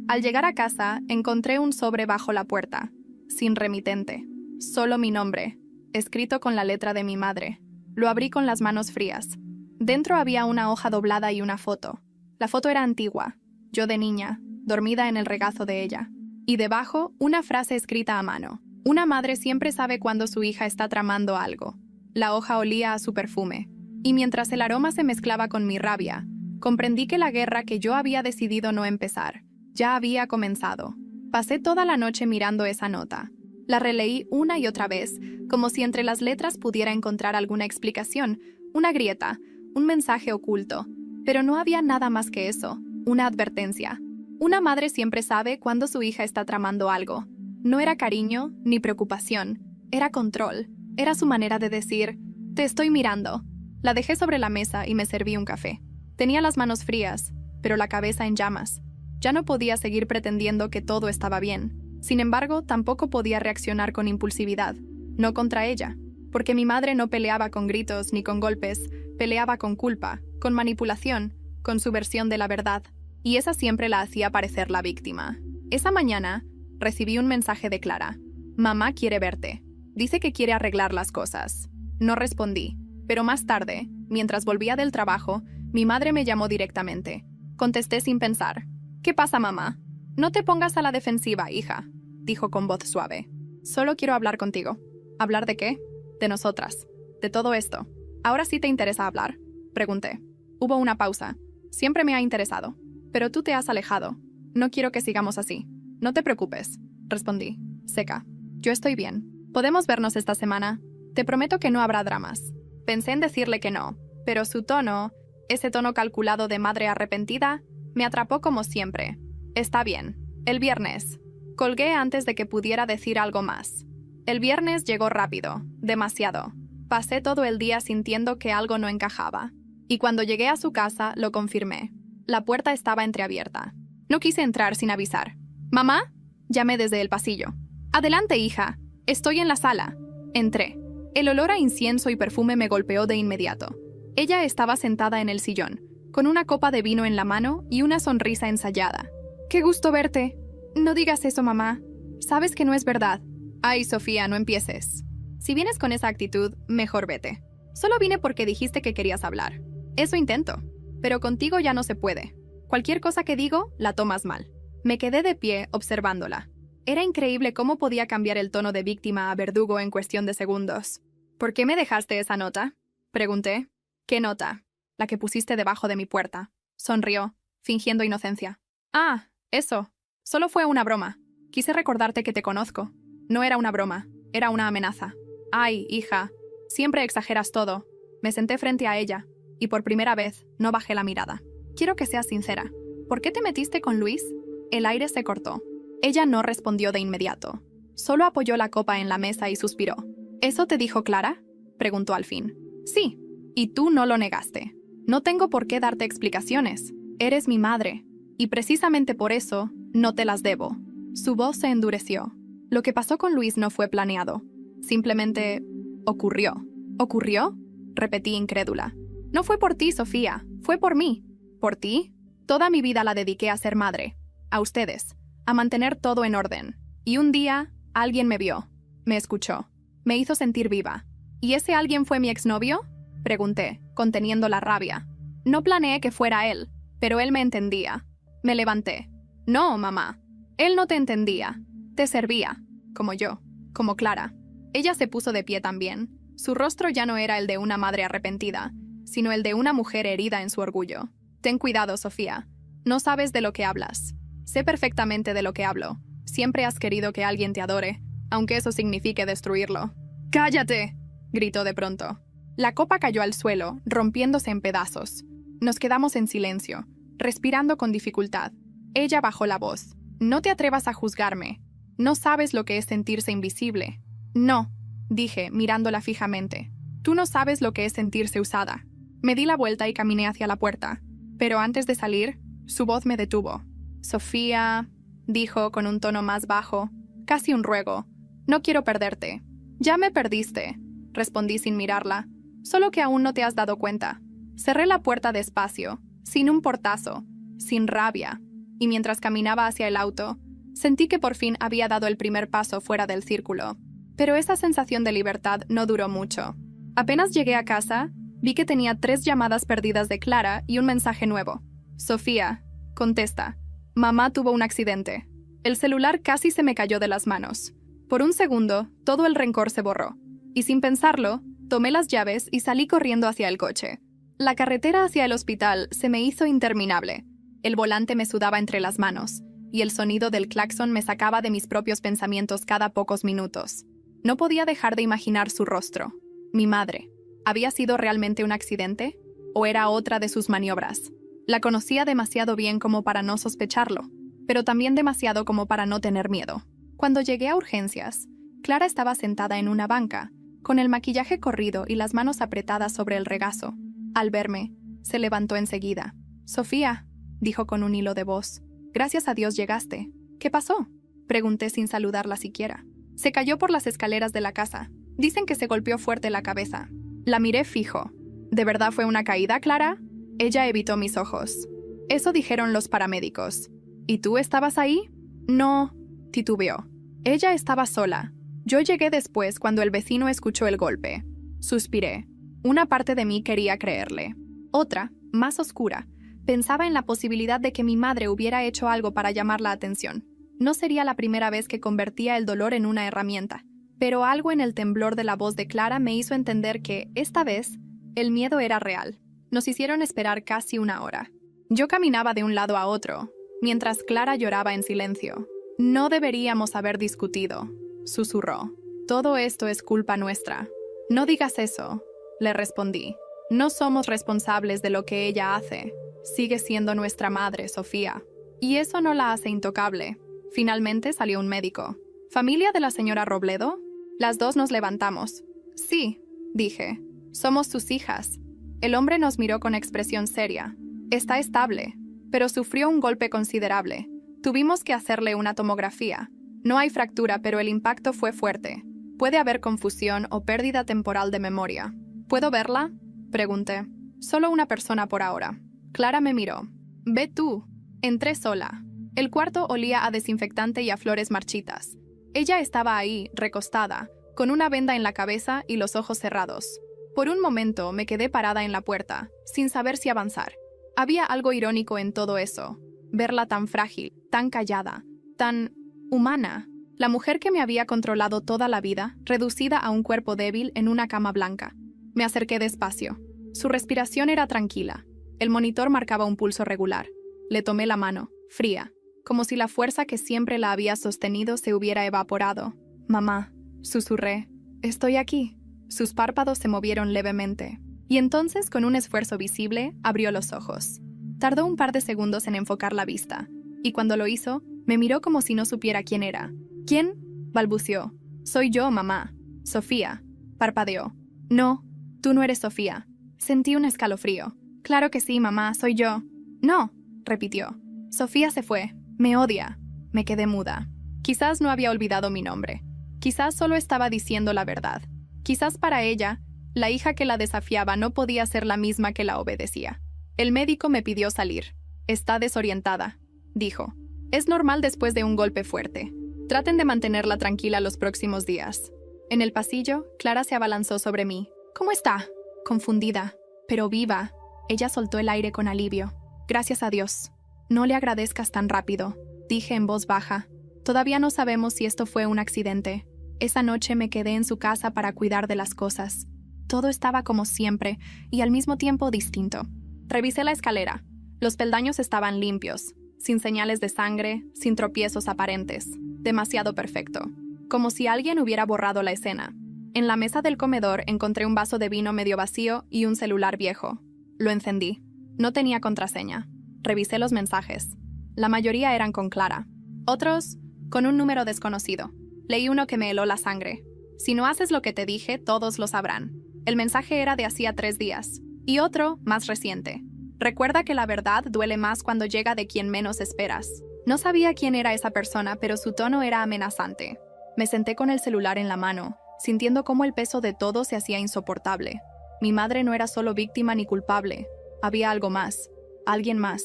Al llegar a casa, encontré un sobre bajo la puerta, sin remitente. Solo mi nombre, escrito con la letra de mi madre. Lo abrí con las manos frías. Dentro había una hoja doblada y una foto. La foto era antigua, yo de niña, dormida en el regazo de ella. Y debajo, una frase escrita a mano. Una madre siempre sabe cuando su hija está tramando algo. La hoja olía a su perfume. Y mientras el aroma se mezclaba con mi rabia, comprendí que la guerra que yo había decidido no empezar, ya había comenzado. Pasé toda la noche mirando esa nota. La releí una y otra vez, como si entre las letras pudiera encontrar alguna explicación, una grieta, un mensaje oculto. Pero no había nada más que eso, una advertencia. Una madre siempre sabe cuando su hija está tramando algo. No era cariño ni preocupación, era control. Era su manera de decir, te estoy mirando. La dejé sobre la mesa y me serví un café. Tenía las manos frías, pero la cabeza en llamas. Ya no podía seguir pretendiendo que todo estaba bien. Sin embargo, tampoco podía reaccionar con impulsividad. No contra ella, porque mi madre no peleaba con gritos ni con golpes, peleaba con culpa, con manipulación, con su versión de la verdad. Y esa siempre la hacía parecer la víctima. Esa mañana, recibí un mensaje de Clara. Mamá quiere verte. Dice que quiere arreglar las cosas. No respondí. Pero más tarde, mientras volvía del trabajo, mi madre me llamó directamente. Contesté sin pensar. ¿Qué pasa, mamá? No te pongas a la defensiva, hija, dijo con voz suave. Solo quiero hablar contigo. ¿Hablar de qué? De nosotras. De todo esto. ¿Ahora sí te interesa hablar? Pregunté. Hubo una pausa. Siempre me ha interesado. Pero tú te has alejado. No quiero que sigamos así. No te preocupes, respondí, seca. Yo estoy bien. ¿Podemos vernos esta semana? Te prometo que no habrá dramas. Pensé en decirle que no, pero su tono, ese tono calculado de madre arrepentida, me atrapó como siempre. Está bien. El viernes. Colgué antes de que pudiera decir algo más. El viernes llegó rápido, demasiado. Pasé todo el día sintiendo que algo no encajaba. Y cuando llegué a su casa, lo confirmé. La puerta estaba entreabierta. No quise entrar sin avisar. ¿Mamá? Llamé desde el pasillo. Adelante, hija. Estoy en la sala. Entré. El olor a incienso y perfume me golpeó de inmediato. Ella estaba sentada en el sillón, con una copa de vino en la mano y una sonrisa ensayada. «¡Qué gusto verte!», No digas eso, mamá. Sabes que no es verdad. Ay, Sofía, no empieces. Si vienes con esa actitud, mejor vete. Solo vine porque dijiste que querías hablar. Eso intento. Pero contigo ya no se puede. Cualquier cosa que digo, la tomas mal. Me quedé de pie observándola. Era increíble cómo podía cambiar el tono de víctima a verdugo en cuestión de segundos. ¿Por qué me dejaste esa nota? Pregunté. ¿Qué nota? La que pusiste debajo de mi puerta. Sonrió, fingiendo inocencia. Ah, eso. Solo fue una broma. Quise recordarte que te conozco. No era una broma, era una amenaza. Ay, hija, siempre exageras todo. Me senté frente a ella, y por primera vez no bajé la mirada. Quiero que seas sincera. ¿Por qué te metiste con Luis? El aire se cortó. Ella no respondió de inmediato. Solo apoyó la copa en la mesa y suspiró. ¿Eso te dijo Clara? Preguntó al fin. Sí, y tú no lo negaste. No tengo por qué darte explicaciones. Eres mi madre, y precisamente por eso no te las debo. Su voz se endureció. Lo que pasó con Luis no fue planeado. Simplemente ocurrió. ¿Ocurrió? Repetí incrédula. No fue por ti, Sofía. Fue por mí. ¿Por ti? Toda mi vida la dediqué a ser madre. A ustedes. A mantener todo en orden. Y un día, alguien me vio. Me escuchó. Me hizo sentir viva. ¿Y ese alguien fue mi exnovio? Pregunté, conteniendo la rabia. No planeé que fuera él, pero él me entendía. Me levanté. No, mamá. Él no te entendía. Te servía. Como yo. Como Clara. Ella se puso de pie también. Su rostro ya no era el de una madre arrepentida, sino el de una mujer herida en su orgullo. Ten cuidado, Sofía. No sabes de lo que hablas. Sé perfectamente de lo que hablo. Siempre has querido que alguien te adore, aunque eso signifique destruirlo. ¡Cállate!, gritó de pronto. La copa cayó al suelo, rompiéndose en pedazos. Nos quedamos en silencio, respirando con dificultad. Ella bajó la voz. No te atrevas a juzgarme. No sabes lo que es sentirse invisible. No, dije, mirándola fijamente. Tú no sabes lo que es sentirse usada. Me di la vuelta y caminé hacia la puerta. Pero antes de salir, su voz me detuvo. Sofía, dijo con un tono más bajo, casi un ruego. No quiero perderte. Ya me perdiste, respondí sin mirarla. Solo que aún no te has dado cuenta. Cerré la puerta despacio, sin un portazo, sin rabia, y mientras caminaba hacia el auto, sentí que por fin había dado el primer paso fuera del círculo. Pero esa sensación de libertad no duró mucho. Apenas llegué a casa, vi que tenía 3 llamadas perdidas de Clara y un mensaje nuevo. Sofía, contesta. Mamá tuvo un accidente. El celular casi se me cayó de las manos. Por un segundo, todo el rencor se borró. Y sin pensarlo, tomé las llaves y salí corriendo hacia el coche. La carretera hacia el hospital se me hizo interminable. El volante me sudaba entre las manos, y el sonido del claxon me sacaba de mis propios pensamientos cada pocos minutos. No podía dejar de imaginar su rostro. Mi madre. ¿Había sido realmente un accidente? ¿O era otra de sus maniobras? La conocía demasiado bien como para no sospecharlo, pero también demasiado como para no tener miedo. Cuando llegué a urgencias, Clara estaba sentada en una banca, con el maquillaje corrido y las manos apretadas sobre el regazo. Al verme, se levantó enseguida. «Sofía», dijo con un hilo de voz. «Gracias a Dios llegaste». «¿Qué pasó?», pregunté sin saludarla siquiera. «Se cayó por las escaleras de la casa. Dicen que se golpeó fuerte la cabeza». La miré fijo. «¿De verdad fue una caída, Clara?». Ella evitó mis ojos. «Eso dijeron los paramédicos». «¿Y tú estabas ahí?». «No», titubeó. Ella estaba sola. Yo llegué después cuando el vecino escuchó el golpe. Suspiré. Una parte de mí quería creerle. Otra, más oscura, pensaba en la posibilidad de que mi madre hubiera hecho algo para llamar la atención. No sería la primera vez que convertía el dolor en una herramienta, pero algo en el temblor de la voz de Clara me hizo entender que, esta vez, el miedo era real. Nos hicieron esperar casi 1 hora. Yo caminaba de un lado a otro, mientras Clara lloraba en silencio. «No deberíamos haber discutido», susurró. «Todo esto es culpa nuestra». «No digas eso», le respondí. «No somos responsables de lo que ella hace. Sigue siendo nuestra madre, Sofía. Y eso no la hace intocable». Finalmente salió un médico. «¿Familia de la señora Robledo?». Las dos nos levantamos. «Sí», dije. «Somos sus hijas». El hombre nos miró con expresión seria. «Está estable, pero sufrió un golpe considerable. Tuvimos que hacerle una tomografía. No hay fractura, pero el impacto fue fuerte. Puede haber confusión o pérdida temporal de memoria». «¿Puedo verla?», pregunté. «Solo una persona por ahora». Clara me miró. «Ve tú». Entré sola. El cuarto olía a desinfectante y a flores marchitas. Ella estaba ahí, recostada, con una venda en la cabeza y los ojos cerrados. Por un momento me quedé parada en la puerta, sin saber si avanzar. Había algo irónico en todo eso. Verla tan frágil, tan callada, tan humana. La mujer que me había controlado toda la vida, reducida a un cuerpo débil en una cama blanca. Me acerqué despacio. Su respiración era tranquila. El monitor marcaba un pulso regular. Le tomé la mano, fría, como si la fuerza que siempre la había sostenido se hubiera evaporado. «Mamá», susurré, «estoy aquí». Sus párpados se movieron levemente. Y entonces, con un esfuerzo visible, abrió los ojos. Tardó un par de segundos en enfocar la vista, y cuando lo hizo, me miró como si no supiera quién era. «¿Quién?», balbuceó. «Soy yo, mamá. Sofía», parpadeó. «No, tú no eres Sofía». Sentí un escalofrío. «Claro que sí, mamá, soy yo». «No», repitió. «Sofía se fue. Me odia». Me quedé muda. Quizás no había olvidado mi nombre. Quizás solo estaba diciendo la verdad. Quizás para ella, la hija que la desafiaba no podía ser la misma que la obedecía. El médico me pidió salir. «Está desorientada», dijo. «Es normal después de un golpe fuerte. Traten de mantenerla tranquila los próximos días». En el pasillo, Clara se abalanzó sobre mí. «¿Cómo está?», confundida, pero viva. Ella soltó el aire con alivio. «Gracias a Dios». «No le agradezcas tan rápido», dije en voz baja. «Todavía no sabemos si esto fue un accidente. Esa noche me quedé en su casa para cuidar de las cosas. Todo estaba como siempre y al mismo tiempo distinto». Revisé la escalera. Los peldaños estaban limpios, sin señales de sangre, sin tropiezos aparentes. Demasiado perfecto. Como si alguien hubiera borrado la escena. En la mesa del comedor encontré un vaso de vino medio vacío y un celular viejo. Lo encendí. No tenía contraseña. Revisé los mensajes. La mayoría eran con Clara. Otros, con un número desconocido. Leí uno que me heló la sangre. «Si no haces lo que te dije, todos lo sabrán». El mensaje era de hacía 3 días. Y otro, más reciente. «Recuerda que la verdad duele más cuando llega de quien menos esperas». No sabía quién era esa persona, pero su tono era amenazante. Me senté con el celular en la mano, sintiendo cómo el peso de todo se hacía insoportable. Mi madre no era solo víctima ni culpable. Había algo más. Alguien más.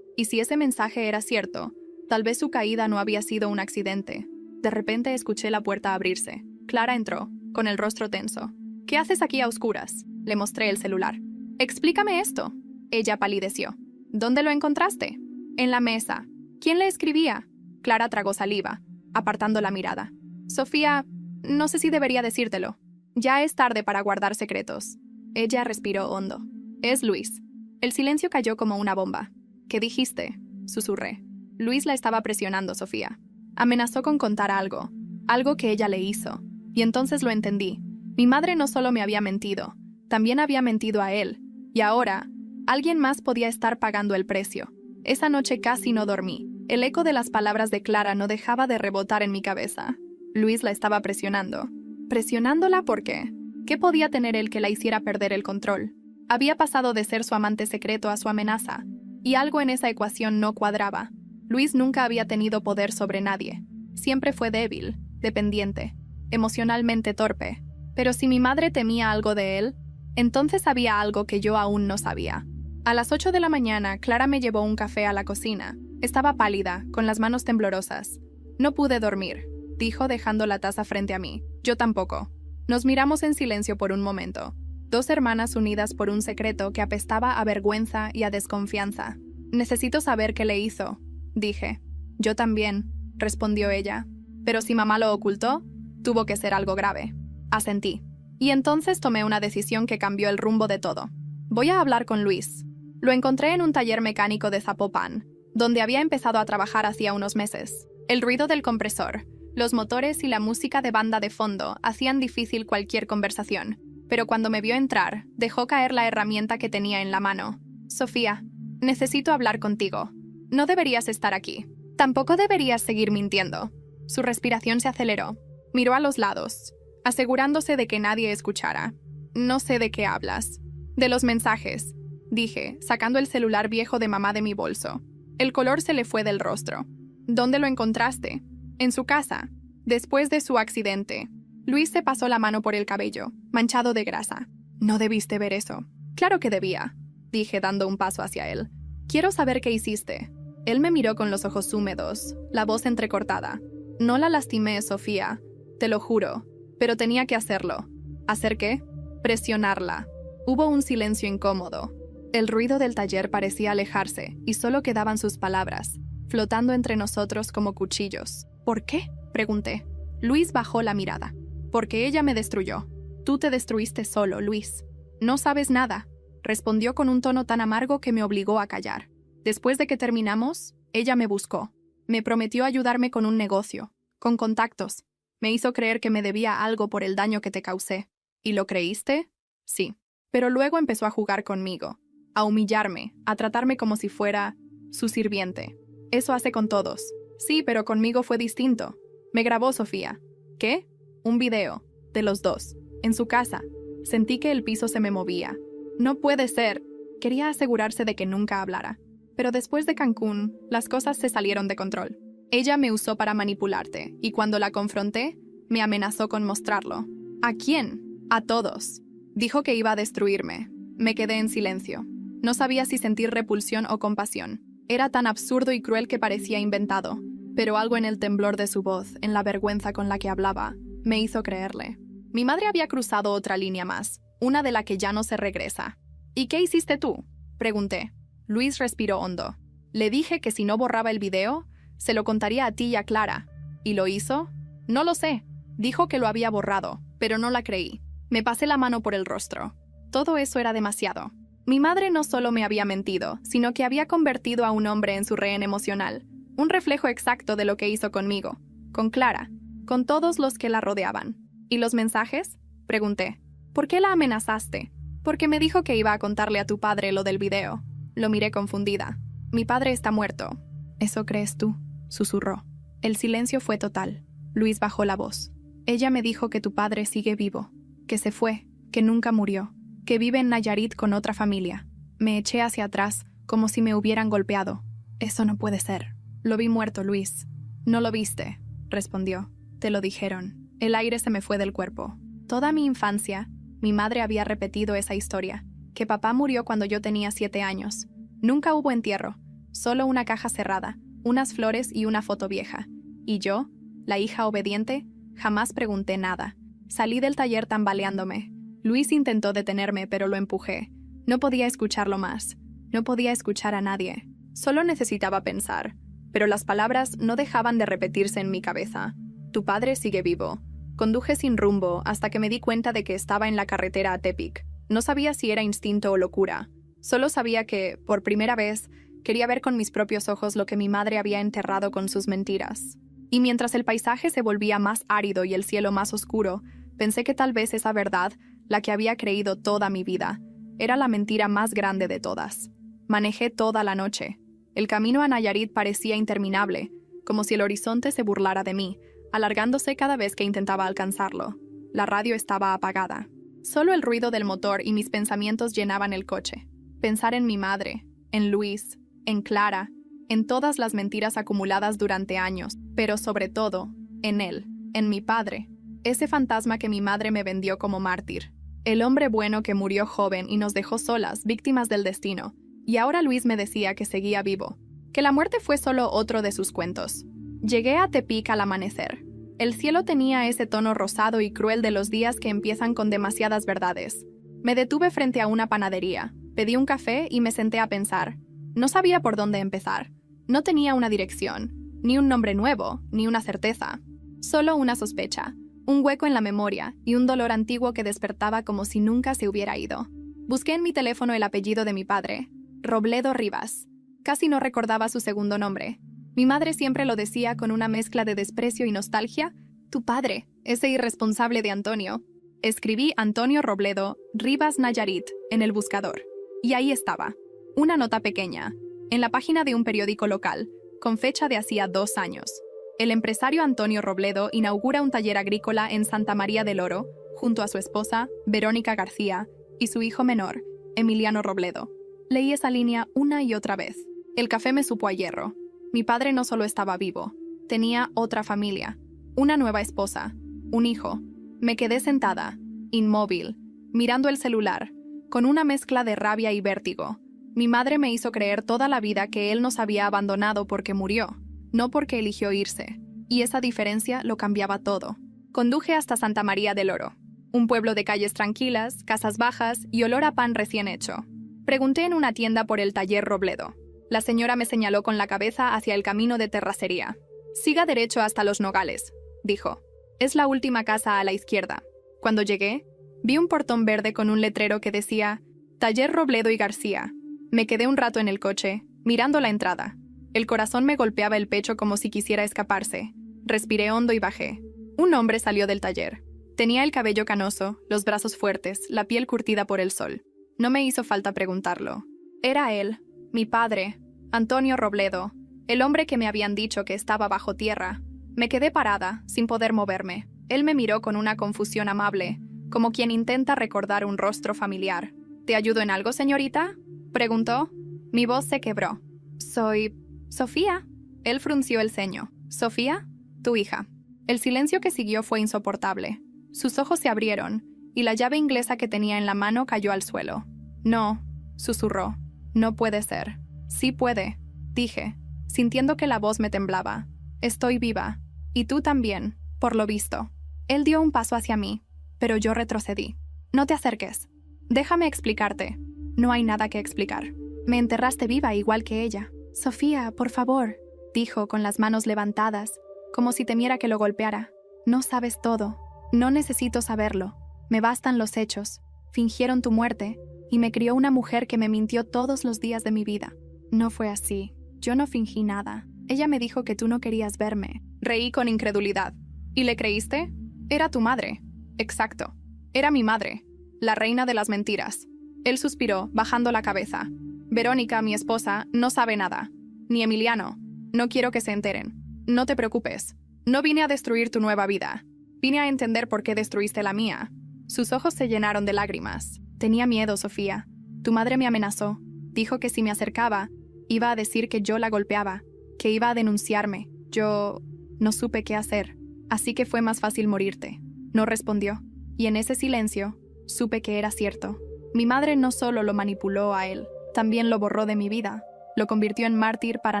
Y si ese mensaje era cierto, tal vez su caída no había sido un accidente. De repente escuché la puerta abrirse. Clara entró, con el rostro tenso. «¿Qué haces aquí a oscuras?», le mostré el celular. «Explícame esto». Ella palideció. «¿Dónde lo encontraste?» «En la mesa». «¿Quién le escribía?» Clara tragó saliva, apartando la mirada. «Sofía, no sé si debería decírtelo. Ya es tarde para guardar secretos». Ella respiró hondo. «Es Luis». El silencio cayó como una bomba. «¿Qué dijiste?», susurré. Luis la estaba presionando, Sofía. Amenazó con contar algo que ella le hizo. Y entonces lo entendí. Mi madre no solo me había mentido, también había mentido a él. Y ahora, alguien más podía estar pagando el precio. Esa noche casi no dormí. El eco de las palabras de Clara no dejaba de rebotar en mi cabeza. Luis la estaba presionando. ¿Presionándola por qué? ¿Qué podía tener él que la hiciera perder el control? Había pasado de ser su amante secreto a su amenaza, y algo en esa ecuación no cuadraba. Luis nunca había tenido poder sobre nadie. Siempre fue débil, dependiente, emocionalmente torpe. Pero si mi madre temía algo de él, entonces había algo que yo aún no sabía. A las 8 de la mañana, Clara me llevó un café a la cocina. Estaba pálida, con las manos temblorosas. «No pude dormir», dijo dejando la taza frente a mí. Yo tampoco. Nos miramos en silencio por un momento. 2 hermanas unidas por un secreto que apestaba a vergüenza y a desconfianza. «Necesito saber qué le hizo», dije. «Yo también», respondió ella. «Pero si mamá lo ocultó, tuvo que ser algo grave». Asentí. Y entonces tomé una decisión que cambió el rumbo de todo. «Voy a hablar con Luis». Lo encontré en un taller mecánico de Zapopan, donde había empezado a trabajar hacía unos meses. El ruido del compresor, los motores y la música de banda de fondo hacían difícil cualquier conversación. Pero cuando me vio entrar, dejó caer la herramienta que tenía en la mano. «Sofía, necesito hablar contigo. No deberías estar aquí. Tampoco deberías seguir mintiendo». Su respiración se aceleró. Miró a los lados, asegurándose de que nadie escuchara. «No sé de qué hablas». «De los mensajes», dije, sacando el celular viejo de mamá de mi bolso. El color se le fue del rostro. «¿Dónde lo encontraste?» «En su casa, después de su accidente». Luis se pasó la mano por el cabello, manchado de grasa. «No debiste ver eso». «Claro que debía», dije dando un paso hacia él. «Quiero saber qué hiciste». Él me miró con los ojos húmedos, la voz entrecortada. No la lastimé, Sofía, te lo juro, pero tenía que hacerlo. ¿Hacer qué? Presionarla. Hubo un silencio incómodo. El ruido del taller parecía alejarse y solo quedaban sus palabras, flotando entre nosotros como cuchillos. ¿Por qué?, pregunté. Luis bajó la mirada. Porque ella me destruyó. Tú te destruiste solo, Luis. No sabes nada, respondió con un tono tan amargo que me obligó a callar. Después de que terminamos, ella me buscó. Me prometió ayudarme con un negocio, con contactos. Me hizo creer que me debía algo por el daño que te causé. ¿Y lo creíste? Sí. Pero luego empezó a jugar conmigo, a humillarme, a tratarme como si fuera su sirviente. Eso hace con todos. Sí, pero conmigo fue distinto. Me grabó Sofía. ¿Qué? Un video, de los dos, en su casa. Sentí que el piso se me movía. No puede ser. Quería asegurarse de que nunca hablara. Pero después de Cancún, las cosas se salieron de control. Ella me usó para manipularte, y cuando la confronté, me amenazó con mostrarlo. ¿A quién? A todos. Dijo que iba a destruirme. Me quedé en silencio. No sabía si sentir repulsión o compasión. Era tan absurdo y cruel que parecía inventado, pero algo en el temblor de su voz, en la vergüenza con la que hablaba, me hizo creerle. Mi madre había cruzado otra línea más, una de la que ya no se regresa. ¿Y qué hiciste tú?, pregunté. Luis respiró hondo. Le dije que si no borraba el video, se lo contaría a ti y a Clara. ¿Y lo hizo? No lo sé. Dijo que lo había borrado, pero no la creí. Me pasé la mano por el rostro. Todo eso era demasiado. Mi madre no solo me había mentido, sino que había convertido a un hombre en su rehén emocional. Un reflejo exacto de lo que hizo conmigo, con Clara, con todos los que la rodeaban. ¿Y los mensajes?, pregunté. ¿Por qué la amenazaste? Porque me dijo que iba a contarle a tu padre lo del video. Lo miré confundida. Mi padre está muerto. ¿Eso crees tú?, susurró. El silencio fue total. Luis bajó la voz. Ella me dijo que tu padre sigue vivo, que se fue, que nunca murió, que vive en Nayarit con otra familia. Me eché hacia atrás, como si me hubieran golpeado. Eso no puede ser. Lo vi muerto, Luis. No lo viste, respondió. Te lo dijeron. El aire se me fue del cuerpo. Toda mi infancia, mi madre había repetido esa historia, que papá murió cuando yo tenía 7 años. Nunca hubo entierro, solo una caja cerrada, unas flores y una foto vieja. Y yo, la hija obediente, jamás pregunté nada. Salí del taller tambaleándome. Luis intentó detenerme, pero lo empujé. No podía escucharlo más. No podía escuchar a nadie. Solo necesitaba pensar. Pero las palabras no dejaban de repetirse en mi cabeza. Tu padre sigue vivo. Conduje sin rumbo hasta que me di cuenta de que estaba en la carretera a Tepic. No sabía si era instinto o locura. Solo sabía que, por primera vez, quería ver con mis propios ojos lo que mi madre había enterrado con sus mentiras. Y mientras el paisaje se volvía más árido y el cielo más oscuro, pensé que tal vez esa verdad, la que había creído toda mi vida, era la mentira más grande de todas. Manejé toda la noche. El camino a Nayarit parecía interminable, como si el horizonte se burlara de mí, alargándose cada vez que intentaba alcanzarlo. La radio estaba apagada. Solo el ruido del motor y mis pensamientos llenaban el coche. Pensar en mi madre, en Luis, en Clara, en todas las mentiras acumuladas durante años, pero sobre todo, en él, en mi padre, ese fantasma que mi madre me vendió como mártir. El hombre bueno que murió joven y nos dejó solas, víctimas del destino. Y ahora Luis me decía que seguía vivo, que la muerte fue solo otro de sus cuentos. Llegué a Tepic al amanecer. El cielo tenía ese tono rosado y cruel de los días que empiezan con demasiadas verdades. Me detuve frente a una panadería, pedí un café y me senté a pensar. No sabía por dónde empezar. No tenía una dirección, ni un nombre nuevo, ni una certeza. Solo una sospecha, un hueco en la memoria y un dolor antiguo que despertaba como si nunca se hubiera ido. Busqué en mi teléfono el apellido de mi padre, Robledo Rivas. Casi no recordaba su segundo nombre. Mi madre siempre lo decía con una mezcla de desprecio y nostalgia. Tu padre, ese irresponsable de Antonio. Escribí Antonio Robledo Rivas Nayarit en el buscador. Y ahí estaba, una nota pequeña, en la página de un periódico local, con fecha de hacía 2 años. El empresario Antonio Robledo inaugura un taller agrícola en Santa María del Oro, junto a su esposa, Verónica García, y su hijo menor, Emiliano Robledo. Leí esa línea una y otra vez. El café me supo a hierro. Mi padre no solo estaba vivo, tenía otra familia, una nueva esposa, un hijo. Me quedé sentada, inmóvil, mirando el celular, con una mezcla de rabia y vértigo. Mi madre me hizo creer toda la vida que él nos había abandonado porque murió, no porque eligió irse. Y esa diferencia lo cambiaba todo. Conduje hasta Santa María del Oro, un pueblo de calles tranquilas, casas bajas y olor a pan recién hecho. Pregunté en una tienda por el taller Robledo. La señora me señaló con la cabeza hacia el camino de terracería. «Siga derecho hasta Los Nogales», dijo. «Es la última casa a la izquierda». Cuando llegué, vi un portón verde con un letrero que decía «Taller Robledo y García». Me quedé un rato en el coche, mirando la entrada. El corazón me golpeaba el pecho como si quisiera escaparse. Respiré hondo y bajé. Un hombre salió del taller. Tenía el cabello canoso, los brazos fuertes, la piel curtida por el sol. No me hizo falta preguntarlo. Era él, mi padre, Antonio Robledo, el hombre que me habían dicho que estaba bajo tierra. Me quedé parada, sin poder moverme. Él me miró con una confusión amable, como quien intenta recordar un rostro familiar. «¿Te ayudo en algo, señorita?», preguntó. Mi voz se quebró. «Soy... Sofía». Él frunció el ceño. «¿Sofía? Tu hija». El silencio que siguió fue insoportable. Sus ojos se abrieron, y la llave inglesa que tenía en la mano cayó al suelo. «No», susurró. «No puede ser». «Sí puede», dije, sintiendo que la voz me temblaba. «Estoy viva. Y tú también, por lo visto». Él dio un paso hacia mí, pero yo retrocedí. «No te acerques. Déjame explicarte». «No hay nada que explicar. Me enterraste viva igual que ella». «Sofía, por favor», dijo con las manos levantadas, como si temiera que lo golpeara. «No sabes todo. No necesito saberlo. Me bastan los hechos. Fingieron tu muerte, y me crió una mujer que me mintió todos los días de mi vida». «No fue así. Yo no fingí nada. Ella me dijo que tú no querías verme». Reí con incredulidad. «¿Y le creíste? Era tu madre». «Exacto. Era mi madre. La reina de las mentiras». Él suspiró, bajando la cabeza. «Verónica, mi esposa, no sabe nada. Ni Emiliano. No quiero que se enteren. No te preocupes. No vine a destruir tu nueva vida. Vine a entender por qué destruiste la mía». Sus ojos se llenaron de lágrimas. «Tenía miedo, Sofía. Tu madre me amenazó. Dijo que si me acercaba, iba a decir que yo la golpeaba, que iba a denunciarme. Yo no supe qué hacer. Así que fue más fácil morirte». No respondió. Y en ese silencio, supe que era cierto. Mi madre no solo lo manipuló a él, también lo borró de mi vida. Lo convirtió en mártir para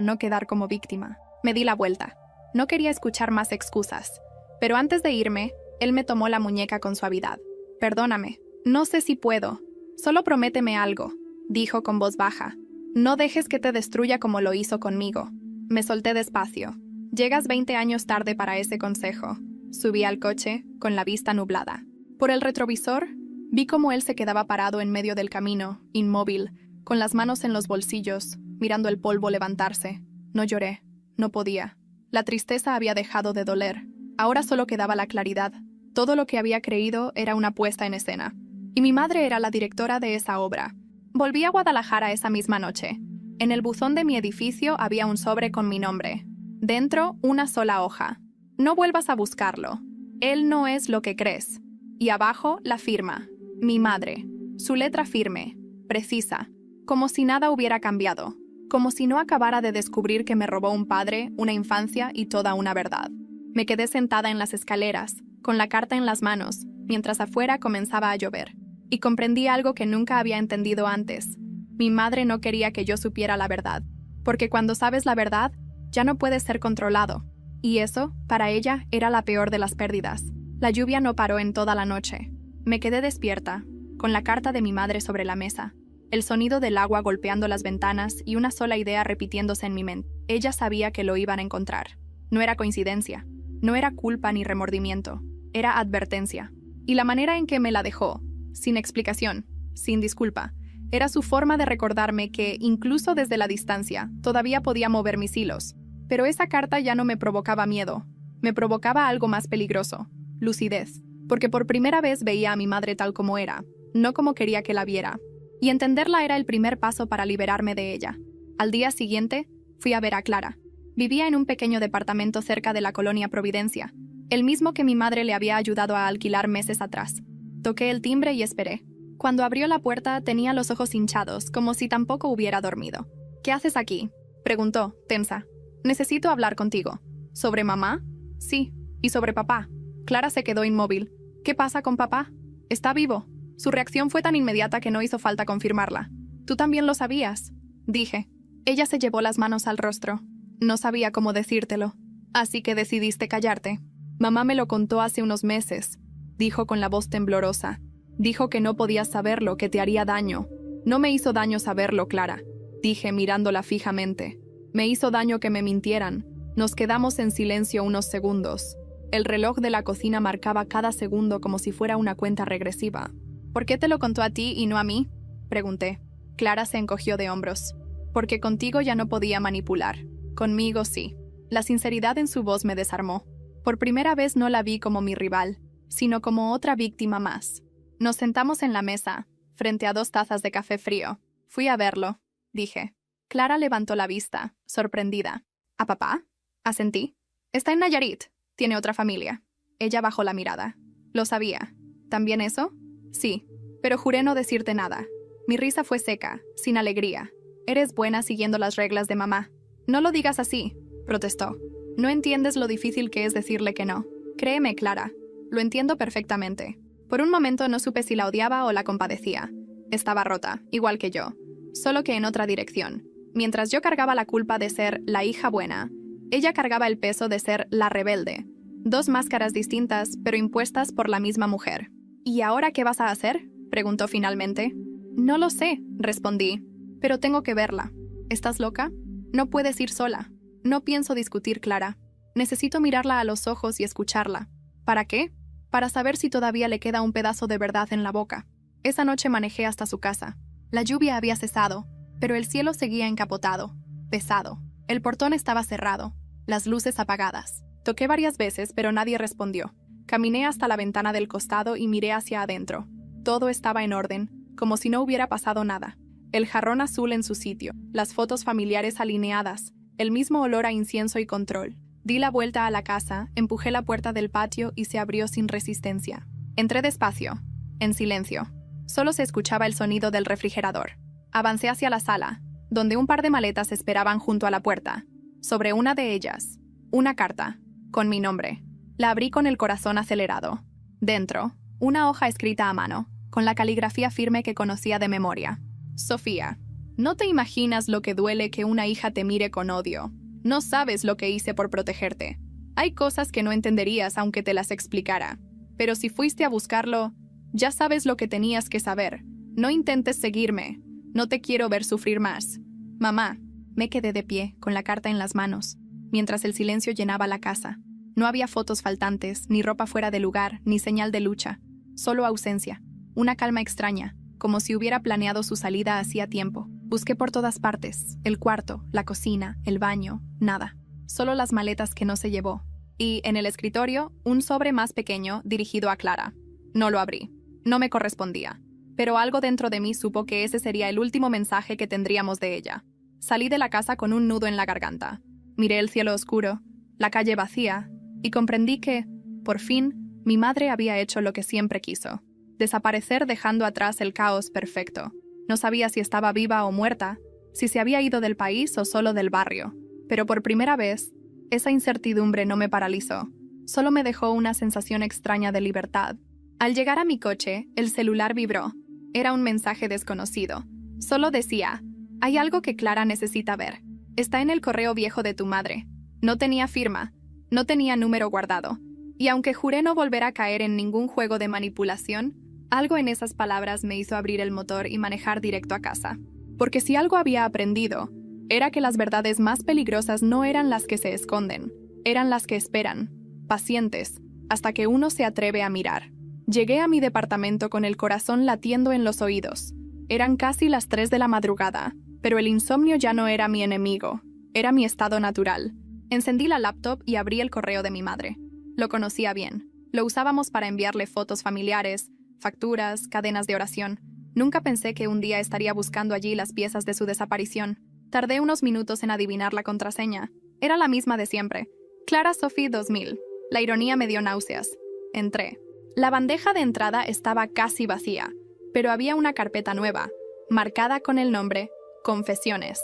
no quedar como víctima. Me di la vuelta. No quería escuchar más excusas. Pero antes de irme, él me tomó la muñeca con suavidad. «Perdóname. No sé si puedo. Solo prométeme algo», dijo con voz baja. «No dejes que te destruya como lo hizo conmigo». Me solté despacio. «Llegas 20 años tarde para ese consejo». Subí al coche, con la vista nublada. Por el retrovisor, vi cómo él se quedaba parado en medio del camino, inmóvil, con las manos en los bolsillos, mirando el polvo levantarse. No lloré. No podía. La tristeza había dejado de doler. Ahora solo quedaba la claridad. Todo lo que había creído era una puesta en escena. Y mi madre era la directora de esa obra. Volví a Guadalajara esa misma noche. En el buzón de mi edificio había un sobre con mi nombre. Dentro, una sola hoja. «No vuelvas a buscarlo. Él no es lo que crees». Y abajo, la firma. Mi madre. Su letra firme, precisa, como si nada hubiera cambiado. Como si no acabara de descubrir que me robó un padre, una infancia y toda una verdad. Me quedé sentada en las escaleras, con la carta en las manos, mientras afuera comenzaba a llover. Y comprendí algo que nunca había entendido antes. Mi madre no quería que yo supiera la verdad, porque cuando sabes la verdad, ya no puedes ser controlado. Y eso, para ella, era la peor de las pérdidas. La lluvia no paró en toda la noche. Me quedé despierta, con la carta de mi madre sobre la mesa, el sonido del agua golpeando las ventanas y una sola idea repitiéndose en mi mente. Ella sabía que lo iban a encontrar. No era coincidencia. No era culpa ni remordimiento. Era advertencia. Y la manera en que me la dejó, sin explicación, sin disculpa, era su forma de recordarme que, incluso desde la distancia, todavía podía mover mis hilos. Pero esa carta ya no me provocaba miedo. Me provocaba algo más peligroso, lucidez. Porque por primera vez veía a mi madre tal como era, no como quería que la viera. Y entenderla era el primer paso para liberarme de ella. Al día siguiente, fui a ver a Clara. Vivía en un pequeño departamento cerca de la colonia Providencia, el mismo que mi madre le había ayudado a alquilar meses atrás. Toqué el timbre y esperé. Cuando abrió la puerta tenía los ojos hinchados, como si tampoco hubiera dormido. «¿Qué haces aquí?», preguntó, tensa. «Necesito hablar contigo». «¿Sobre mamá?». «Sí, y sobre papá». Clara se quedó inmóvil. «¿Qué pasa con papá?». «Está vivo». Su reacción fue tan inmediata que no hizo falta confirmarla. Tú también lo sabías, dije. Ella se llevó las manos al rostro. No sabía cómo decírtelo. Así que decidiste callarte. Mamá me lo contó hace unos meses, dijo con la voz temblorosa. Dijo que no podías saberlo, que te haría daño. No me hizo daño saberlo, Clara, dije mirándola fijamente. Me hizo daño que me mintieran. Nos quedamos en silencio unos segundos. El reloj de la cocina marcaba cada segundo como si fuera una cuenta regresiva. ¿Por qué te lo contó a ti y no a mí?, pregunté. Clara se encogió de hombros. Porque contigo ya no podía manipular. Conmigo sí. La sinceridad en su voz me desarmó. Por primera vez no la vi como mi rival, sino como otra víctima más. Nos sentamos en la mesa, frente a 2 tazas de café frío. Fui a verlo, dije. Clara levantó la vista, sorprendida. ¿A papá? Asentí. Está en Nayarit. Tiene otra familia. Ella bajó la mirada. Lo sabía. ¿También eso? Sí, pero juré no decirte nada. Mi risa fue seca, sin alegría. Eres buena siguiendo las reglas de mamá. No lo digas así, protestó. No entiendes lo difícil que es decirle que no. Créeme, Clara. Lo entiendo perfectamente. Por un momento no supe si la odiaba o la compadecía. Estaba rota, igual que yo, solo que en otra dirección. Mientras yo cargaba la culpa de ser la hija buena, ella cargaba el peso de ser la rebelde. 2 máscaras distintas, pero impuestas por la misma mujer. ¿Y ahora qué vas a hacer?, preguntó finalmente. No lo sé, respondí, pero tengo que verla. ¿Estás loca? No puedes ir sola. No pienso discutir, Clara. Necesito mirarla a los ojos y escucharla. ¿Para qué? Para saber si todavía le queda un pedazo de verdad en la boca. Esa noche manejé hasta su casa. La lluvia había cesado, pero el cielo seguía encapotado, pesado. El portón estaba cerrado, las luces apagadas. Toqué varias veces, pero nadie respondió. Caminé hasta la ventana del costado y miré hacia adentro. Todo estaba en orden, como si no hubiera pasado nada. El jarrón azul en su sitio, las fotos familiares alineadas, el mismo olor a incienso y control. Di la vuelta a la casa, empujé la puerta del patio y se abrió sin resistencia. Entré despacio, en silencio. Solo se escuchaba el sonido del refrigerador. Avancé hacia la sala, donde un par de maletas esperaban junto a la puerta. Sobre una de ellas, una carta, con mi nombre. La abrí con el corazón acelerado. Dentro, una hoja escrita a mano, con la caligrafía firme que conocía de memoria. Sofía, no te imaginas lo que duele que una hija te mire con odio. No sabes lo que hice por protegerte. Hay cosas que no entenderías aunque te las explicara. Pero si fuiste a buscarlo, ya sabes lo que tenías que saber. No intentes seguirme. No te quiero ver sufrir más. Mamá, me quedé de pie, con la carta en las manos, mientras el silencio llenaba la casa. No había fotos faltantes, ni ropa fuera de lugar, ni señal de lucha. Solo ausencia. Una calma extraña, como si hubiera planeado su salida hacía tiempo. Busqué por todas partes, el cuarto, la cocina, el baño, nada. Solo las maletas que no se llevó. Y, en el escritorio, un sobre más pequeño dirigido a Clara. No lo abrí. No me correspondía. Pero algo dentro de mí supo que ese sería el último mensaje que tendríamos de ella. Salí de la casa con un nudo en la garganta. Miré el cielo oscuro, la calle vacía, y comprendí que, por fin, mi madre había hecho lo que siempre quiso. Desaparecer dejando atrás el caos perfecto. No sabía si estaba viva o muerta, si se había ido del país o solo del barrio. Pero por primera vez, esa incertidumbre no me paralizó. Solo me dejó una sensación extraña de libertad. Al llegar a mi coche, el celular vibró. Era un mensaje desconocido. Solo decía: hay algo que Clara necesita ver. Está en el correo viejo de tu madre. No tenía firma, no tenía número guardado. Y aunque juré no volver a caer en ningún juego de manipulación, algo en esas palabras me hizo abrir el motor y manejar directo a casa. Porque si algo había aprendido, era que las verdades más peligrosas no eran las que se esconden, eran las que esperan, pacientes, hasta que uno se atreve a mirar. Llegué a mi departamento con el corazón latiendo en los oídos. Eran casi las 3 de la madrugada, pero el insomnio ya no era mi enemigo, era mi estado natural. Encendí la laptop y abrí el correo de mi madre. Lo conocía bien. Lo usábamos para enviarle fotos familiares, facturas, cadenas de oración. Nunca pensé que un día estaría buscando allí las piezas de su desaparición. Tardé unos minutos en adivinar la contraseña. Era la misma de siempre. Clara Sophie 2000. La ironía me dio náuseas. Entré. La bandeja de entrada estaba casi vacía, pero había una carpeta nueva, marcada con el nombre Confesiones.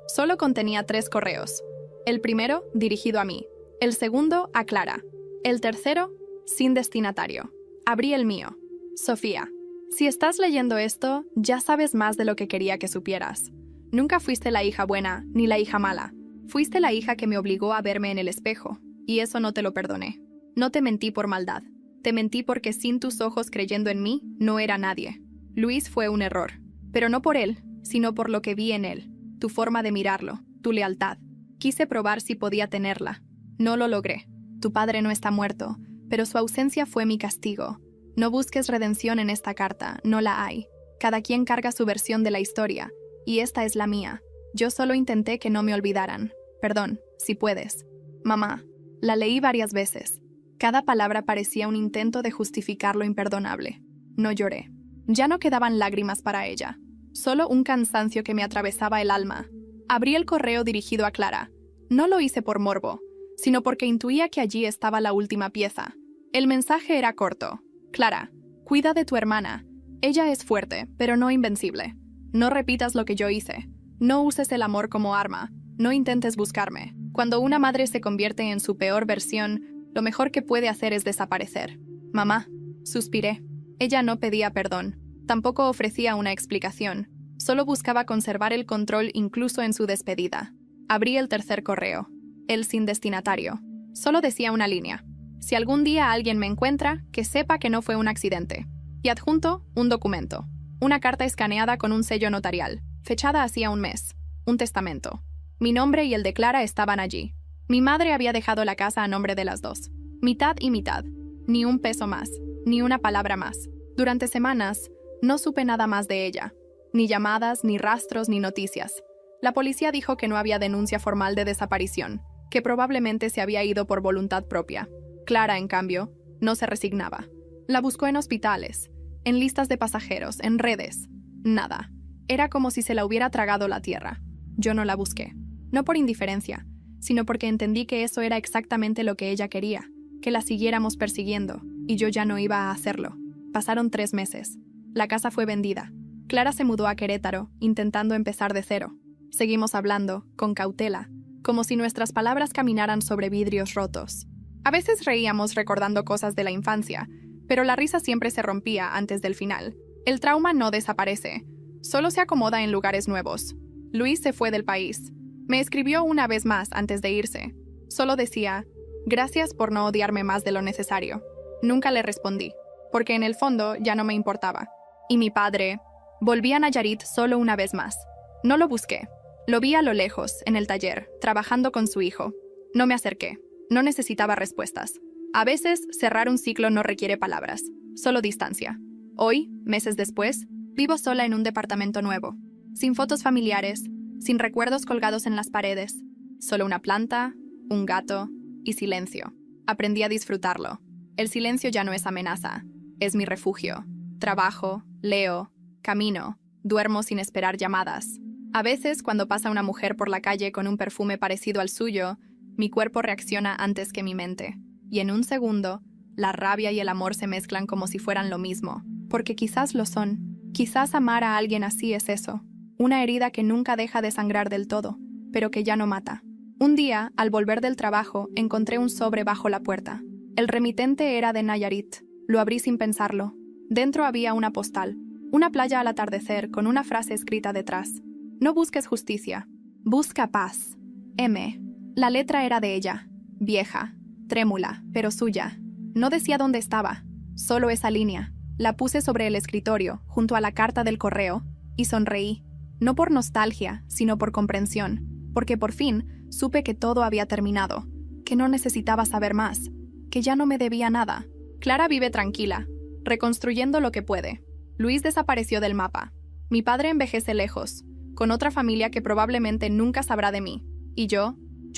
Solo contenía 3 correos. El primero, dirigido a mí. El segundo, a Clara. El tercero, sin destinatario. Abrí el mío. Sofía. Si estás leyendo esto, ya sabes más de lo que quería que supieras. Nunca fuiste la hija buena, ni la hija mala. Fuiste la hija que me obligó a verme en el espejo, y eso no te lo perdoné. No te mentí por maldad. Te mentí porque sin tus ojos creyendo en mí, no era nadie. Luis fue un error, pero no por él, sino por lo que vi en él, tu forma de mirarlo, tu lealtad. Quise probar si podía tenerla. No lo logré. Tu padre no está muerto, pero su ausencia fue mi castigo. No busques redención en esta carta, no la hay. Cada quien carga su versión de la historia, y esta es la mía. Yo solo intenté que no me olvidaran. Perdón, si puedes. Mamá, la leí varias veces. Cada palabra parecía un intento de justificar lo imperdonable. No lloré. Ya no quedaban lágrimas para ella. Solo un cansancio que me atravesaba el alma. Abrí el correo dirigido a Clara. No lo hice por morbo, sino porque intuía que allí estaba la última pieza. El mensaje era corto. Clara, cuida de tu hermana. Ella es fuerte, pero no invencible. No repitas lo que yo hice. No uses el amor como arma. No intentes buscarme. Cuando una madre se convierte en su peor versión, lo mejor que puede hacer es desaparecer. Mamá, suspiré. Ella no pedía perdón. Tampoco ofrecía una explicación. Solo buscaba conservar el control incluso en su despedida. Abrí el tercer correo. El sin destinatario. Solo decía una línea. Si algún día alguien me encuentra, que sepa que no fue un accidente. Y adjunto, un documento. Una carta escaneada con un sello notarial, fechada hacía un mes. Un testamento. Mi nombre y el de Clara estaban allí. Mi madre había dejado la casa a nombre de las dos. Mitad y mitad. Ni un peso más, ni una palabra más. Durante semanas, no supe nada más de ella. Ni llamadas, ni rastros, ni noticias. La policía dijo que no había denuncia formal de desaparición, que probablemente se había ido por voluntad propia. Clara, en cambio, no se resignaba. La buscó en hospitales, en listas de pasajeros, en redes. Nada. Era como si se la hubiera tragado la tierra. Yo no la busqué. No por indiferencia, sino porque entendí que eso era exactamente lo que ella quería, que la siguiéramos persiguiendo, y yo ya no iba a hacerlo. Pasaron 3 meses. La casa fue vendida. Clara se mudó a Querétaro, intentando empezar de cero. Seguimos hablando, con cautela, como si nuestras palabras caminaran sobre vidrios rotos. A veces reíamos recordando cosas de la infancia, pero la risa siempre se rompía antes del final. El trauma no desaparece, solo se acomoda en lugares nuevos. Luis se fue del país. Me escribió una vez más antes de irse. Solo decía, gracias por no odiarme más de lo necesario. Nunca le respondí, porque en el fondo ya no me importaba. Y mi padre, volví a Nayarit solo una vez más. No lo busqué. Lo vi a lo lejos, en el taller, trabajando con su hijo. No me acerqué. No necesitaba respuestas. A veces, cerrar un ciclo no requiere palabras, solo distancia. Hoy, meses después, vivo sola en un departamento nuevo, sin fotos familiares, sin recuerdos colgados en las paredes, solo una planta, un gato y silencio. Aprendí a disfrutarlo. El silencio ya no es amenaza, es mi refugio. Trabajo, leo, camino, duermo sin esperar llamadas. A veces, cuando pasa una mujer por la calle con un perfume parecido al suyo, mi cuerpo reacciona antes que mi mente. Y en un segundo, la rabia y el amor se mezclan como si fueran lo mismo. Porque quizás lo son. Quizás amar a alguien así es eso. Una herida que nunca deja de sangrar del todo, pero que ya no mata. Un día, al volver del trabajo, encontré un sobre bajo la puerta. El remitente era de Nayarit. Lo abrí sin pensarlo. Dentro había una postal. Una playa al atardecer con una frase escrita detrás. No busques justicia. Busca paz. M. La letra era de ella. Vieja. Trémula, pero suya. No decía dónde estaba. Solo esa línea. La puse sobre el escritorio, junto a la carta del correo, y sonreí. No por nostalgia, sino por comprensión, porque por fin supe que todo había terminado, que no necesitaba saber más, que ya no me debía nada. Clara vive tranquila, reconstruyendo lo que puede. Luis desapareció del mapa. Mi padre envejece lejos, con otra familia que probablemente nunca sabrá de mí. Y yo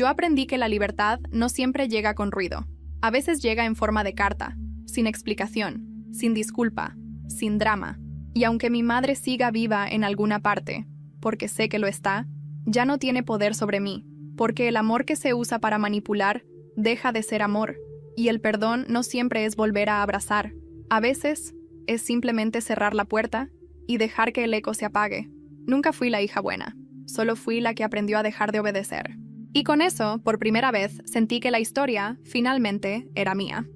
aprendí que la libertad no siempre llega con ruido. A veces llega en forma de carta, sin explicación, sin disculpa, sin drama. Y aunque mi madre siga viva en alguna parte, porque sé que lo está, ya no tiene poder sobre mí, porque el amor que se usa para manipular deja de ser amor, y el perdón no siempre es volver a abrazar. A veces es simplemente cerrar la puerta y dejar que el eco se apague. Nunca fui la hija buena, solo fui la que aprendió a dejar de obedecer. Y con eso, por primera vez, sentí que la historia, finalmente, era mía.